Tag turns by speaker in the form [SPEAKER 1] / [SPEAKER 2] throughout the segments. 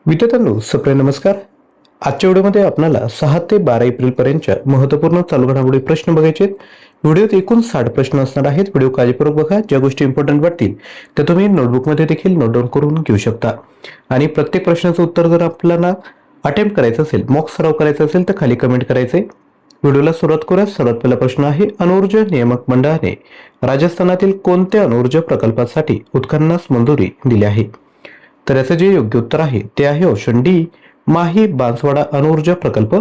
[SPEAKER 1] विद्यार्थ्यांनो सप्रे नमस्कार. आजच्या व्हिडिओमध्ये आपल्याला 6 ते 12 एप्रिल पर्यंतच्या महत्त्वपूर्ण चालू घडामोडी प्रश्न बघायचे आहेत. व्हिडिओत एकूण 60 प्रश्न असणार आहेत. व्हिडिओ काळजीपूर्वक बघा. ज्या गोष्टी इम्पॉर्टंट वाटतील त्या तुम्ही नोटबुकमध्ये देखील नोट डाऊन करून घेऊ शकता. आणि प्रत्येक प्रश्नाचं उत्तर जर आपल्याला अटेम्प्ट करायचं असेल, मॉक सराव करायचा असेल तर खाली कमेंट करायचे. व्हिडिओला सुरुवात करूया. सर्वात पहिला प्रश्न आहे, अणुऊर्जा नियामक मंडळाने राजस्थानातील कोणत्या अणुऊर्जा प्रकल्पासाठी उत्खननास मंजुरी दिली आहे? तर याचं जे योग्य उत्तर आहे ते आहे ऑप्शन डी, माही बांसवाडा अणुऊर्जा प्रकल्प.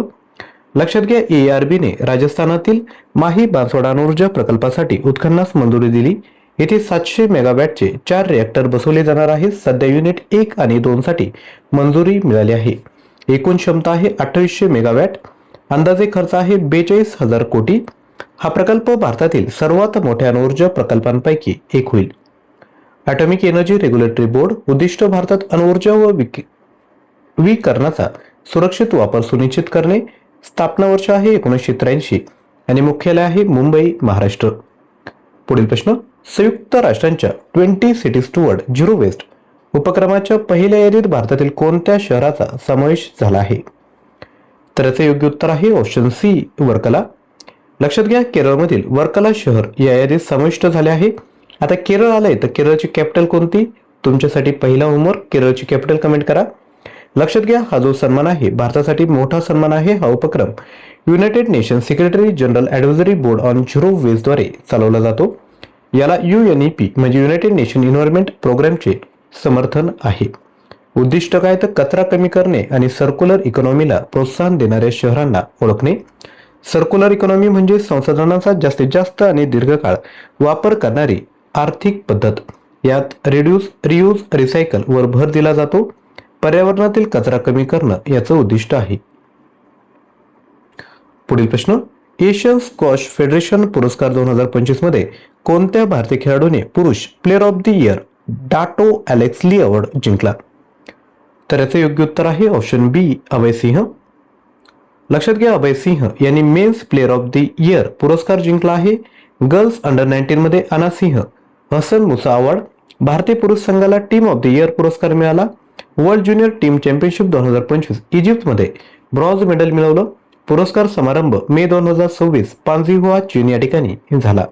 [SPEAKER 1] लक्षात घ्या, ARB ने राजस्थानातील माही बांसवाडा अणुऊर्जा प्रकल्पासाठी उत्खननास मंजुरी दिली. येथे 700 मेगावॅटचे 4 रिएक्टर बसवले जाणार आहेत. सध्या युनिट 1 आणि 2 साठी मंजुरी मिळाली आहे. एकूण क्षमता आहे 2800 मेगावॅट. अंदाजे खर्च आहे 42,000 कोटी. हा प्रकल्प भारतातील सर्वात मोठ्या अणुऊर्जा प्रकल्पांपैकी एक होईल. ॲटॉमिक एनर्जी रेग्युलेटरी बोर्ड उद्दिष्ट भारतात अणुऊर्जा व विकिरणाचा सुरक्षित वापर सुनिश्चित करणे. स्थापना वर्ष आहे 1983 आणि मुख्यालय आहे मुंबई, महाराष्ट्र. पुढील प्रश्न, संयुक्त राष्ट्रांच्या 20 सिटीज टुवर्ड झिरो वेस्ट उपक्रमाच्या पहिल्या यादीत भारतातील कोणत्या शहराचा समावेश झाला आहे? तर याचे योग्य उत्तर आहे ऑप्शन सी, वर्कला. लक्षात घ्या, केरळमधील वर्कला शहर या यादीत समाविष्ट झाले आहे. आता केरळ आलंय तर केरळची कॅपिटल कोणती? तुमच्यासाठी पहिला होमवर्क, केरळची कॅपिटल कमेंट करा. लक्षात घ्या, हा जो सन्मान आहे भारतासाठी मोठा सन्मान आहे. हा उपक्रम United Nation Secretary General advisory board on zero waste द्वारे चालवला जातो. याला UNEP म्हणजे युनायटेड नेशन एन्व्हायरमेंट प्रोग्रामचे समर्थन आहे. उद्दिष्ट काय तर कचरा कमी करणे आणि सर्क्युलर इकॉनॉमीला प्रोत्साहन देणाऱ्या शहरांना ओळखणे. सर्क्युलर इकॉनॉमी म्हणजे संसाधनांचा जास्तीत जास्त आणि दीर्घकाळ वापर करणारी आर्थिक पद्धत. यात रिड्यूस, रियूज, रिसायकल वर भर दिला जातो. पर्यावरणातील कचरा कमी करणं याचं उद्दिष्ट आहे. पुढील प्रश्न, एशियन स्क्वॉश फेडरेशन पुरस्कार 2025 मध्ये कोणत्या भारतीय खेळाडूने पुरुष player of the year Dato Alex Lee award जिंकला? तर याचे योग्य उत्तर आहे ऑप्शन बी, अभय सिंह. लक्षात घ्या, अभय सिंह यांनी men's player of the year पुरस्कार जिंकला आहे. गर्ल्स अंडर 19 मध्ये अना सिंह, हसन मुसा अवॉर्ड. भारतीय पुरुष संघाला टीम ऑफ द इयर पुरस्कार मिळाला. वर्ल्ड ज्युनियर टीम चॅम्पियनशिप 2025 इजिप्तमध्ये ब्रॉन्झ मेडल मिळवलं. पुरस्कार समारंभ मे 2026 पांझिहुआ चीन या ठिकाणी झाला.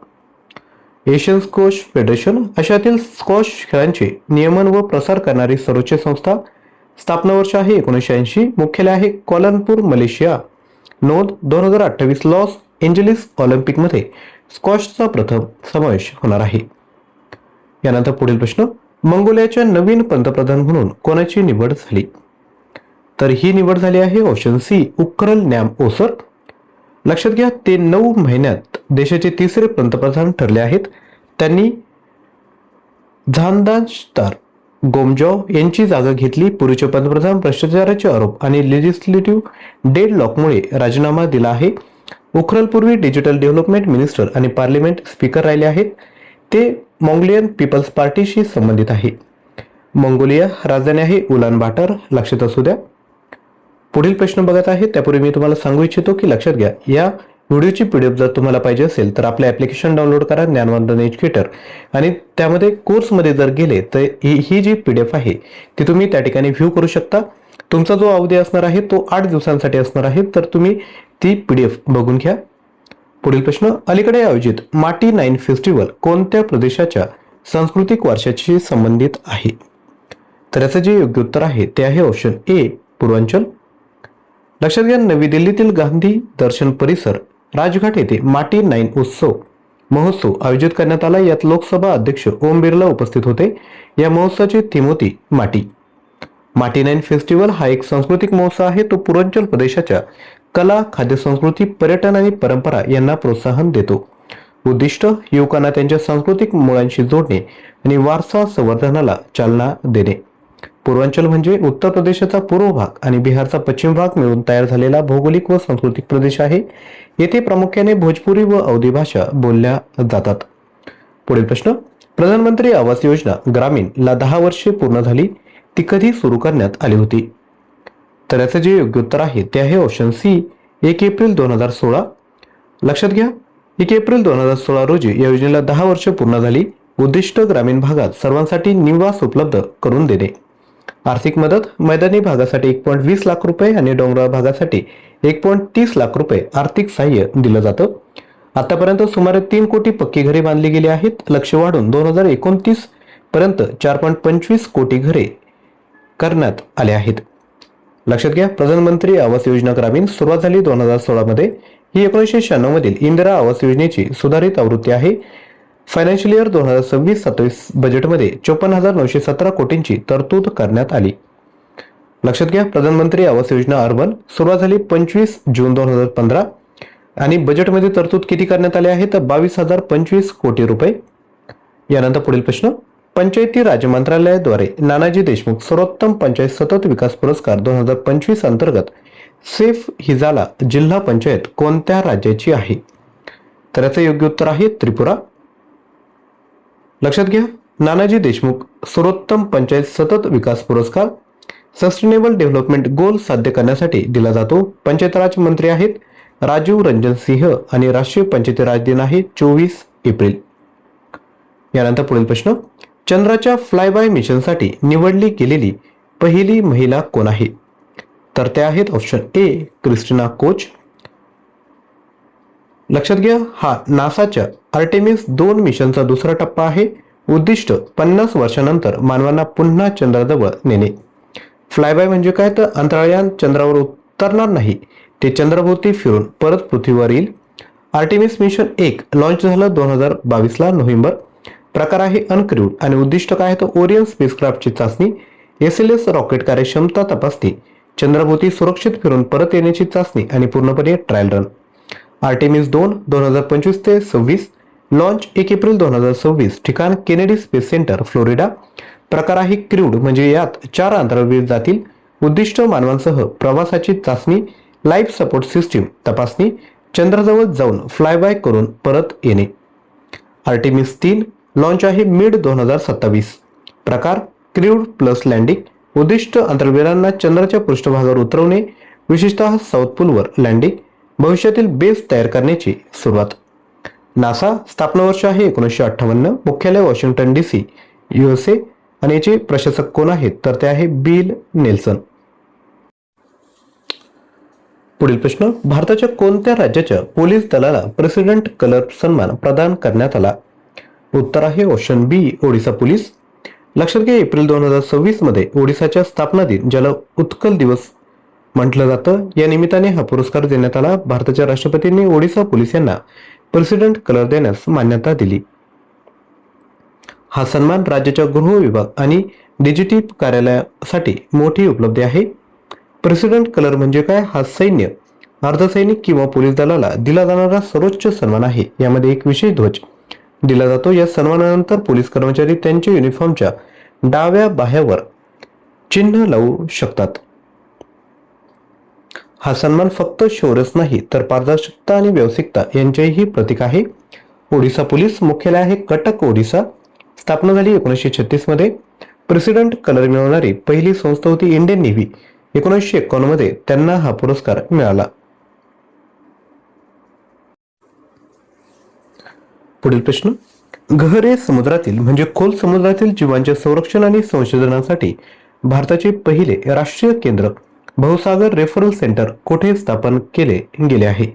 [SPEAKER 1] एशियन स्क्वॉश फेडरेशन आशियातील स्क्वॉश खेळांचे नियमन व प्रसार करणारी सर्वोच्च संस्था. स्थापना वर्ष आहे 1980. मुख्यालय आहे कोलालंपूर, मलेशिया. नोंद 2028 लॉस एंजेलिस ऑलिम्पिकमध्ये स्क्वॉशचा प्रथम समावेश होणार आहे. यानंतर पुढील प्रश्न, मंगोलियाच्या नवीन पंतप्रधान म्हणून कोणाची निवड झाली? तर ही निवड झाली आहे ऑप्शन सी, उखरल नॅम ओसर. लक्षात घ्या, ते 9 महिन्यात देशाचे तिसरे पंतप्रधान ठरले आहेत. त्यांनी झांदास्तार गोमजॉव यांची जागा घेतली. पूर्वीचे पंतप्रधान भ्रष्टाचाराचे आरोप आणि लेजिस्लेटिव्ह डेडलॉकमुळे राजीनामा दिला आहे. उखरल पूर्वी डिजिटल डेव्हलपमेंट मिनिस्टर आणि पार्लिमेंट स्पीकर राहिले आहेत. ते मंगोलियन पीपल्स पार्टीशी संबंधित आहे. मंगोलिया राजधानी आहे उलान बाटर, लक्षात असू द्या. पुढील प्रश्न बघत आहे त्यापूर्वी मी तुम्हाला सांगू इच्छितो की लक्षात घ्या, या व्हिडिओची PDF जर तुम्हाला पाहिजे असेल तर आपलं ॲप्लिकेशन डाउनलोड करा, ज्ञानवंदन एज्युकेटर, आणि त्यामध्ये कोर्समध्ये जर गेले तर ही जी PDF आहे ती तुम्ही त्या ठिकाणी व्ह्यू करू शकता. तुमचा जो अवधी असणार आहे तो 8 दिवसांसाठी असणार आहे, तर तुम्ही ती PDF बघून घ्या. पुढील प्रश्न, अलीकडे आयोजित माटी 9 फेस्टिवल कोणत्या प्रदेशाच्या सांस्कृतिक वारशाशी संबंधित आहे? तर याचं जे योग्य उत्तर आहे ते आहे ऑप्शन ए, पूर्वांचल. लक्षात घ्या, नवी दिल्लीतील गांधी दर्शन परिसर राजघाट येथे माटी 9 महोत्सव आयोजित करण्यात आला. यात लोकसभा अध्यक्ष ओम बिर्ला उपस्थित होते. या महोत्सवाची थीम होती माटी. माटी 9 फेस्टिवल हा एक सांस्कृतिक महोत्सव आहे. तो पूर्वांचल प्रदेशाच्या कला, खाद्यसंस्कृती, पर्यटन आणि परंपरा यांना प्रोत्साहन देतो. उद्दिष्ट युवकांना त्यांच्या सांस्कृतिक मुळांशी जोडणे आणि वारसा संवर्धनाला चालना देणे. पूर्वांचल म्हणजे उत्तर प्रदेशाचा पूर्व भाग आणि बिहारचा पश्चिम भाग मिळून तयार झालेला भौगोलिक व सांस्कृतिक प्रदेश आहे. येथे प्रामुख्याने भोजपुरी व अवधी भाषा बोलल्या जातात. पुढील प्रश्न, प्रधानमंत्री आवास योजना ग्रामीण ला 10 वर्षे पूर्ण झाली. ती कधी सुरू करण्यात आली होती? तर याचं जे योग्य उत्तर आहे ते आहे ऑप्शन सी, 1 एप्रिल 2016. लक्षात घ्या, 1 एप्रिल 2016 रोजी या योजनेला 10 वर्ष पूर्ण झाली. उद्दिष्ट ग्रामीण भागात सर्वांसाठी निवास उपलब्ध करून देणे. आर्थिक मदत मैदानी भागासाठी 1.20 लाख रुपये आणि डोंगराळ भागासाठी 1.30 लाख रुपये आर्थिक सहाय्य दिलं जातं. आतापर्यंत सुमारे 3 कोटी पक्की घरे बांधली गेली आहेत. लक्ष वाढून 2029 पर्यंत 4.25 कोटी घरे करण्यात आले आहेत. लक्षात घ्या, प्रधानमंत्री आवास योजना ग्रामीण सुरुवात झाली 2016 मध्ये. ही 1996 मधील इंदिरा आवास योजनेची सुधारित आवृत्ती आहे. फायनान्शियल इयर 2026-27 बजेटमध्ये 54,917 कोटींची तरतूद करण्यात आली. लक्षात घ्या, प्रधानमंत्री आवास योजना अर्बन सुरुवात झाली 25 जून 2015 आणि बजेटमध्ये तरतूद किती करण्यात आले आहे तर 22,025 कोटी रुपये. यानंतर पुढील प्रश्न, पंचायती राज मंत्रालयाद्वारे नानाजी देशमुख सर्वोत्तम पंचायत सतत विकास पुरस्कार 2025 अंतर्गत सेफ हिजाला जिल्हा पंचायत कोणत्या राज्याची आहे? तर याचे योग्य उत्तर आहे त्रिपुरा. लक्षात घ्या, नानाजी देशमुख सर्वोत्तम पंचायत सतत विकास पुरस्कार सस्टेनेबल डेव्हलपमेंट गोल साध्य करण्यासाठी दिला जातो. पंचायत राज मंत्री आहेत राजीव रंजन सिंह आणि राष्ट्रीय पंचायती राज दिन आहे 24 एप्रिल. यानंतर पुढील प्रश्न, चंद्राच्या फ्लाय बाय मिशनसाठी निवडली गेलेली पहिली महिला कोण आहे? तर त्या आहेत ऑप्शन ए क्रिस्टिना कोच. लक्षात घ्या, हा नासाच्या आर्टेमिस 2 मिशनचा दुसरा टप्पा आहे. उद्दिष्ट 50 वर्षानंतर मानवांना पुन्हा चंद्राजवळ नेणे. फ्लाय बाय म्हणजे काय तर अंतराळयान चंद्रावर उतरणार नाही, ते चंद्राभोवती फिरून परत पृथ्वीवर येईल. आर्टेमिस मिशन 1 लॉन्च झालं 2022 नोव्हेंबर. प्रकार आहे अनक्रूड आणि उद्दिष्ट काय तर ओरियन स्पेसक्राफ्टची चाचणी, SLS रॉकेट कार्यक्षमता तपासणी, चंद्राभोवती सुरक्षित फिरून परत येण्याची चाचणी आणि पूर्णपणे ट्रायल रन. आर्टेमिस 2 2025 ते 26 लॉन्च 1 एप्रिल 2026. ठिकाण केनेडी स्पेस सेंटर फ्लोरिडा. प्रकार आहे क्रूड म्हणजे यात 4 अंतराळवीर जातील. उद्दिष्ट मानवांसह प्रवासाची चाचणी, लाईफ सपोर्ट सिस्टीम तपासणी, चंद्राजवळ जाऊन फ्लाय बाय करून परत येणे. आर्टेमिस 3 लॉन्च आहे मिड 2027. प्रकार क्रूड प्लस लँडिंग. उद्दिष्ट अंतराळवीरांना चंद्राच्या पृष्ठभागावर उतरवणे, विशेषतः साऊथ पोलवर लँडिंग. भविष्यातील बेस तयार करण्याची सुरुवात. नासा स्थापना वर्ष आहे 1958. मुख्यालय वॉशिंग्टन DC USA आणि याचे प्रशासक कोण आहेत तर ते आहे बिल नेल्सन. पुढील प्रश्न, भारताच्या कोणत्या राज्याच्या पोलीस दलाला प्रेसिडेंट कलर सन्मान प्रदान करण्यात आला? उत्तर आहे ऑप्शन बी ओडिसा पोलीस. लक्षात घ्या, एप्रिल 2026 मध्ये ओडिसाच्या स्थापना दिन ज्याला उत्कल दिवस म्हटलं जातं, या निमित्ताने हा पुरस्कार देण्यात आला. भारताच्या राष्ट्रपतींनी ओडिसा पोलीस यांना प्रेसिडेंट कलर देण्यास मान्यता दिली. हा सन्मान राज्याच्या गृह विभाग आणि DGT कार्यालयासाठी मोठी उपलब्धी आहे. प्रेसिडेंट कलर म्हणजे काय? हा सैन्य, अर्धसैनिक किंवा पोलीस दलाला दिला जाणारा सर्वोच्च सन्मान आहे. यामध्ये एक विशेष ध्वज दिला जातो. या सन्मानानंतर पोलीस कर्मचारी त्यांच्या युनिफॉर्मच्या डाव्या बाह्यावर चिन्ह लावू शकतात. हा सन्मान फक्त शौर्यच नाही तर पारदर्शकता आणि व्यावसायिकता यांचेही प्रतीक आहे. ओडिसा पोलीस मुख्यालय आहे कटक, ओडिसा. स्थापना झाली 1936 मध्ये. प्रेसिडेंट कलर मिळवणारी पहिली संस्था होती इंडियन नेव्ही. 1951 मध्ये त्यांना हा पुरस्कार मिळाला. पुढील प्रश्न, गहरे समुद्रातील म्हणजे खोल समुद्रातील जीवांच्या संरक्षण आणि संशोधनासाठी भारताचे पहिले राष्ट्रीय केंद्र भवसागर रेफरल सेंटर कुठे स्थापन केले गेले आहे?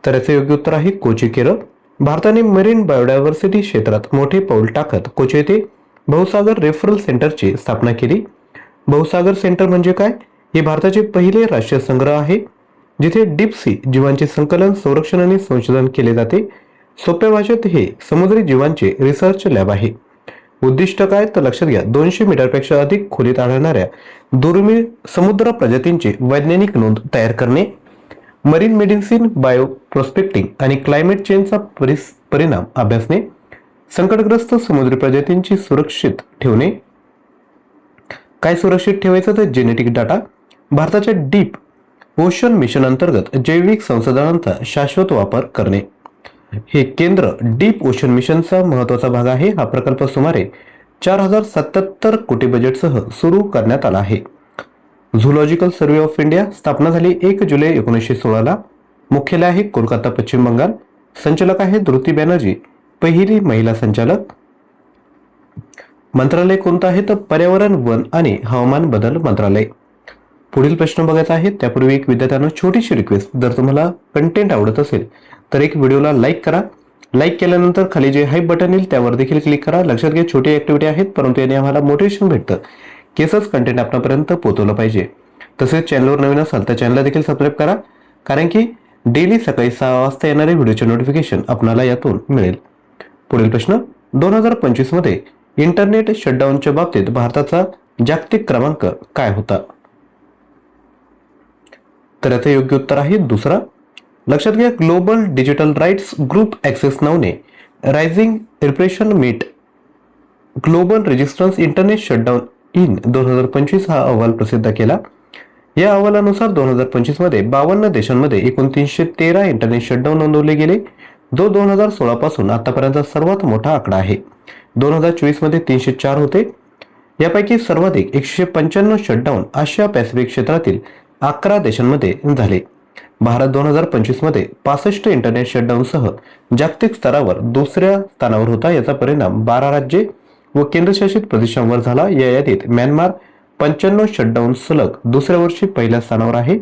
[SPEAKER 1] तर याचे योग्य उत्तर आहे कोची, केरळ. भारताने मरीन बायोडायव्हर्सिटी क्षेत्रात मोठे पाऊल टाकत कोची येथे भवसागर रेफरल सेंटरची स्थापना केली. भवसागर सेंटर म्हणजे काय? हे भारताचे पहिले राष्ट्रीय संग्रह आहे जिथे डीप सी जीवांचे संकलन, संरक्षण आणि संशोधन केले जाते. सोप्या भाषेत हे समुद्री जीवांचे रिसर्च लॅब आहे. उद्दिष्ट काय तर लक्षात घ्या, 200 मीटरपेक्षा अधिक खोलीत आढळणाऱ्या दुर्मिळ समुद्र प्रजातींची वैज्ञानिक नोंद तयार करणे, मरीन मेडिसिन, बायो प्रोस्पेक्टिंग आणि क्लायमेट चेंजचा परिणाम अभ्यासणे, संकटग्रस्त समुद्री प्रजातींची सुरक्षित ठेवणे. काय सुरक्षित ठेवायचं तर जेनेटिक डाटा. भारताच्या डीप ओशन मिशन अंतर्गत जैविक संसाधनांचा शाश्वत वापर करणे. हे केंद्र डीप ओशन मिशनचा महत्वाचा भाग आहे. हा प्रकल्प सुमारे 4077 कोटी बजेटसह सुरू करण्यात आला आहे. झूलॉजिकल सर्व्हे ऑफ इंडिया स्थापना झाली 1 जुलै 1916 मुख्यालय आहे कोलकाता, पश्चिम बंगाल. संचालक आहे धृती बॅनर्जी, पहिली महिला संचालक. मंत्रालय कोणतं आहे तर पर्यावरण, वन आणि हवामान बदल मंत्रालय. पुढील प्रश्न बघायचा आहे त्यापूर्वी एक विद्यार्थ्यांना छोटीशी रिक्वेस्ट, जर तुम्हाला कंटेंट आवडत असेल तर एक व्हिडिओला लाईक करा. लाईक केल्यानंतर खाली जे हाईप बटन येईल त्यावर देखील क्लिक करा. लक्षात घ्या छोटी ऍक्टिव्हिटी आहेत परंतु याने आम्हाला मोटिवेशन भेटतं की असंच कंटेंट आपल्यापर्यंत पोहोचवलं पाहिजे. तसेच चॅनलवर नवीन असाल तर चॅनलला देखील सबस्क्राईब करा, कारण की डेली सकाळी 6 वाजता येणारे व्हिडिओचे नोटिफिकेशन आपल्याला यातून मिळेल. पुढील प्रश्न, 2025 मध्ये इंटरनेट शटडाऊनच्या बाबतीत भारताचा जागतिक क्रमांक काय होता? तर याचे योग्य उत्तर आहे दुसरा. लक्षात घ्या global digital rights group Access नावने rising repression meet global resistance internet shutdown in 2025 हा अहवाल प्रसिद्ध केला. या अहवालानुसार 2025 मध्ये 52 देशांमध्ये एकूण 313 इंटरनेट शटडाऊन नोंदवले गेले, जो 2016 पासून आतापर्यंतचा सर्वात मोठा आकडा आहे. 2024 मध्ये 304 होते. यापैकी सर्वाधिक 195 शटडाऊन आशिया पॅसिफिक क्षेत्रातील 11 देशांमध्ये झाले. भारत 2025 मध्ये 65 इंटरनेट शटडाऊनसह जागतिक स्तरावर दुसऱ्या स्थानावर होता. याचा परिणाम 12 राज्ये व केंद्रशासित प्रदेशांवर झाला. या यादीत म्यानमार 95 शटडाऊन सलग दुसऱ्या वर्षी पहिल्या स्थानावर आहे.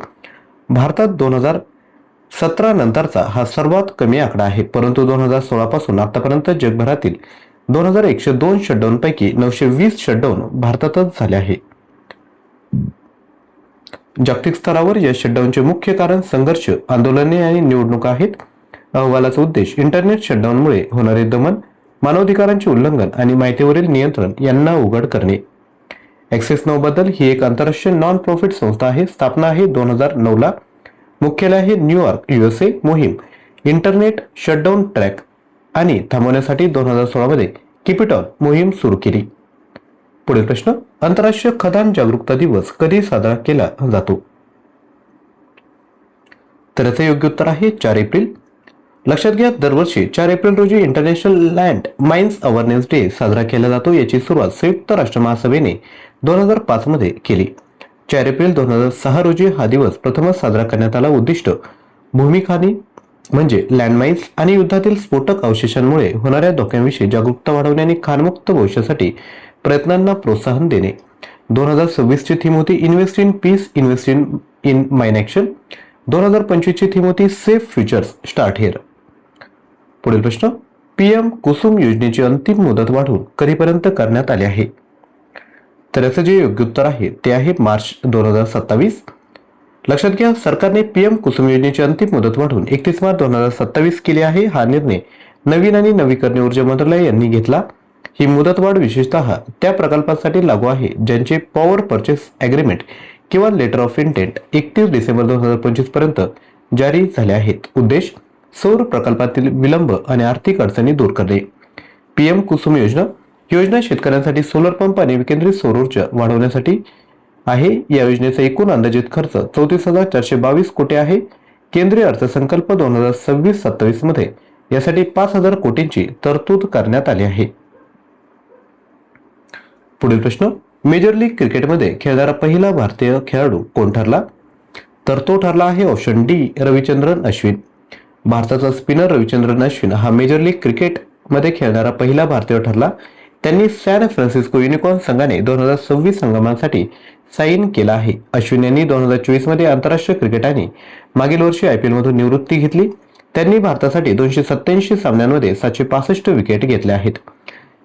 [SPEAKER 1] भारतात 2017 नंतरचा हा सर्वात कमी आकडा आहे, परंतु 2016 पासून आतापर्यंत जगभरातील 2102 शटडाऊन पैकी 920 शटडाऊन भारतातच झाले आहे. जागतिक स्तरावर या शटडाऊनचे मुख्य कारण संघर्ष, आंदोलने आणि निवडणुका आहेत. अहवालाचा उद्देश इंटरनेट शटडाऊनमुळे होणारे दमन, मानवाधिकारांचे उल्लंघन आणि माहितीवरील नियंत्रण यांना उघड करणे. ॲक्सेस नाऊ बद्दल ही एक आंतरराष्ट्रीय नॉन प्रॉफिट संस्था आहे. स्थापना आहे 2009 ला. मुख्यालय आहे न्यूयॉर्क, USA. मोहीम इंटरनेट शटडाऊन ट्रॅक आणि थांबवण्यासाठी 2016 मध्ये कीप इट ऑन मोहीम सुरू केली. पुढील प्रश्न, आंतरराष्ट्रीय खदान जागरूकता दिवस कधी साजरा केला जातो? तर याचे योग्य उत्तर आहे 4 एप्रिल. लक्षात घ्या दरवर्षी 4 एप्रिल रोजी international land mines awareness day साजरा केला जातो. याची सुरुवात संयुक्त राष्ट्र महासभेने 2005 मध्ये केली. 4 एप्रिल 2006 रोजी हा दिवस प्रथमच साजरा करण्यात आला. उद्दिष्ट भूमिखानी म्हणजे लँडमाइन्स आणि युद्धातील स्फोटक अवशेषांमुळे होणाऱ्या धोक्यांविषयी जागरूकता वाढवणे आणि खानमुक्त भविष्यासाठी प्रयत्नांना प्रोत्साहन देणे. 2026 ची थीम होती invest in peace, invest in mine action. 2025 ची थीम होती सेफ फ्युचर्स स्टार्ट हिअर. पुढील प्रश्न, PM कुसुम योजनेची अंतिम मुदत वाढवून कधीपर्यंत करण्यात आली आहे? तर याचं जे योग्य उत्तर आहे ते आहे मार्च 2027. लक्षात घ्या सरकारने PM कुसुम योजनेची अंतिम मुदत वाढवून 31 मार्च 2027 केली आहे. हा निर्णय नवीन आणि नवीकरणीय ऊर्जा मंत्रालय यांनी घेतला. ही मुदतवाढ विशेषतः त्या प्रकल्पांसाठी लागू आहे ज्यांचे पॉवर परचेस ॲग्रीमेंट किंवा लेटर ऑफ इंटेंट 31 डिसेंबर 2025 पर्यंत जारी झाले आहेत. उद्देश सौर प्रकल्पातील विलंब आणि आर्थिक अडचणी दूर करणे. PM कुसुम योजना शेतकऱ्यांसाठी सोलर पंप आणि विकेंद्रित सौर ऊर्जा वाढवण्यासाठी आहे. या योजनेचा एकूण अंदाजित खर्च 34,422 कोटी आहे. केंद्रीय अर्थसंकल्प 2026-27 मध्ये यासाठी 5,000 कोटींची तरतूद करण्यात आली आहे. पुढील प्रश्न, मेजर लीग क्रिकेटमध्ये खेळणारा पहिला भारतीय खेळाडू कोण ठरला? तर तो ठरला आहे ऑप्शन डी रविचंद्रन अश्विन. भारताचा स्पिनर रविचंद्रन अश्विन हा मेजर लीग क्रिकेटमध्ये खेळणारा पहिला भारतीय ठरला. त्यांनी सॅन फ्रान्सिस्को युनिकॉर्न संघाने 2026 हंगामासाठी साईन केला आहे. अश्विन यांनी 2024 मध्ये आंतरराष्ट्रीय क्रिकेट आणि मागील वर्षी IPL मधून निवृत्ती घेतली. त्यांनी भारतासाठी 287 सामन्यांमध्ये 765 विकेट घेतल्या आहेत.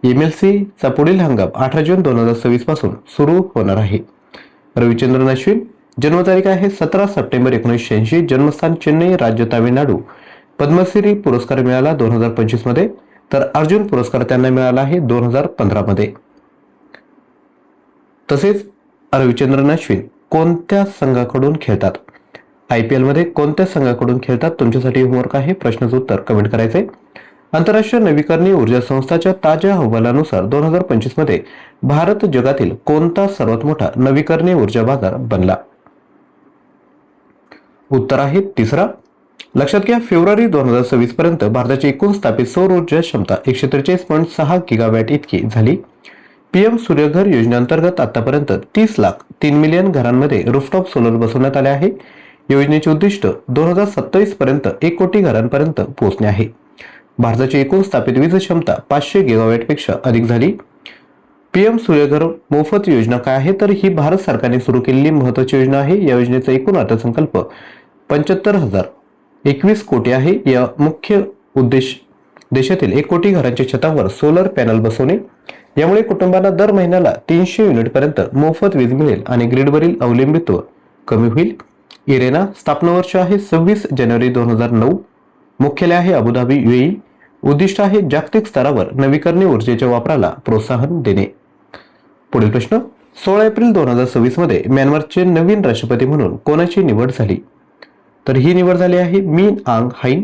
[SPEAKER 1] MLC चा पुढील हंगाम 18 जून 2026 पासून सुरू होणार आहे. रविचंद्रन अश्विन जन्मतारीख आहे 17 सप्टेंबर 1986. जन्मस्थान चेन्नई, राज्य तामिळनाडू. पद्मश्री पुरस्कार मिळाला 2025 मध्ये, तर अर्जुन पुरस्कार त्यांना मिळाला आहे 2015 मध्ये. तसेच रविचंद्रन अश्विन कोणत्या संघाकडून खेळतात? IPL मध्ये कोणत्या संघाकडून खेळतात? तुमच्यासाठी होमवर्क आहे. प्रश्नाचं उत्तर कमेंट करायचंय. आंतरराष्ट्रीय नवीकरणीय ऊर्जा संस्थाच्या ताज्या अहवालानुसार 2025 मध्ये भारत जगातील कोणता सर्वात मोठा नवीकरणीय ऊर्जा बाजार बनला? उत्तर आहे तिसरा. लक्षात घ्या फेब्रुवारी 2026 पर्यंत भारताची एकूण स्थापित सौर ऊर्जा क्षमता 143.6 गिगावॅट इतकी झाली. PM सूर्यघर योजनेअंतर्गत आतापर्यंत 30,03 मिलियन घरांमध्ये रूफटॉप सोलर बसवण्यात आले आहे. योजनेचे उद्दिष्ट 2027 पर्यंत 1 कोटी घरांपर्यंत पोहोचणे आहे. भारताची एकूण स्थापित वीज क्षमता 500 गिगावॅट पेक्षा अधिक झाली. PM सूर्यघर मोफत योजना काय आहे, तर ही भारत सरकारने सुरू केलेली महत्त्वाची योजना आहे. या योजनेचा एकूण अर्थसंकल्प 75,021 कोटी आहे. या मुख्य उद्देश देशातील 1 कोटी घरांच्या छतावर सोलर पॅनल बसवणे. यामुळे कुटुंबांना दर महिन्याला 300 युनिट पर्यंत मोफत वीज मिळेल आणि ग्रीडवरील अवलंबित्व कमी होईल. इरेना स्थापना वर्ष आहे 26 जानेवारी 2009. मुख्यालय आहे अबुधाबी UAE. उद्दिष्ट आहे जागतिक स्तरावर नवीकरणीय ऊर्जेच्या वापराला प्रोत्साहन देणे. पुढील प्रश्न, 16 एप्रिल 2026 मध्ये म्यानमारचे नवीन राष्ट्रपती म्हणून कोणाची निवड झाली, तर ही निवड झाली आहे मिन आंग हाइन.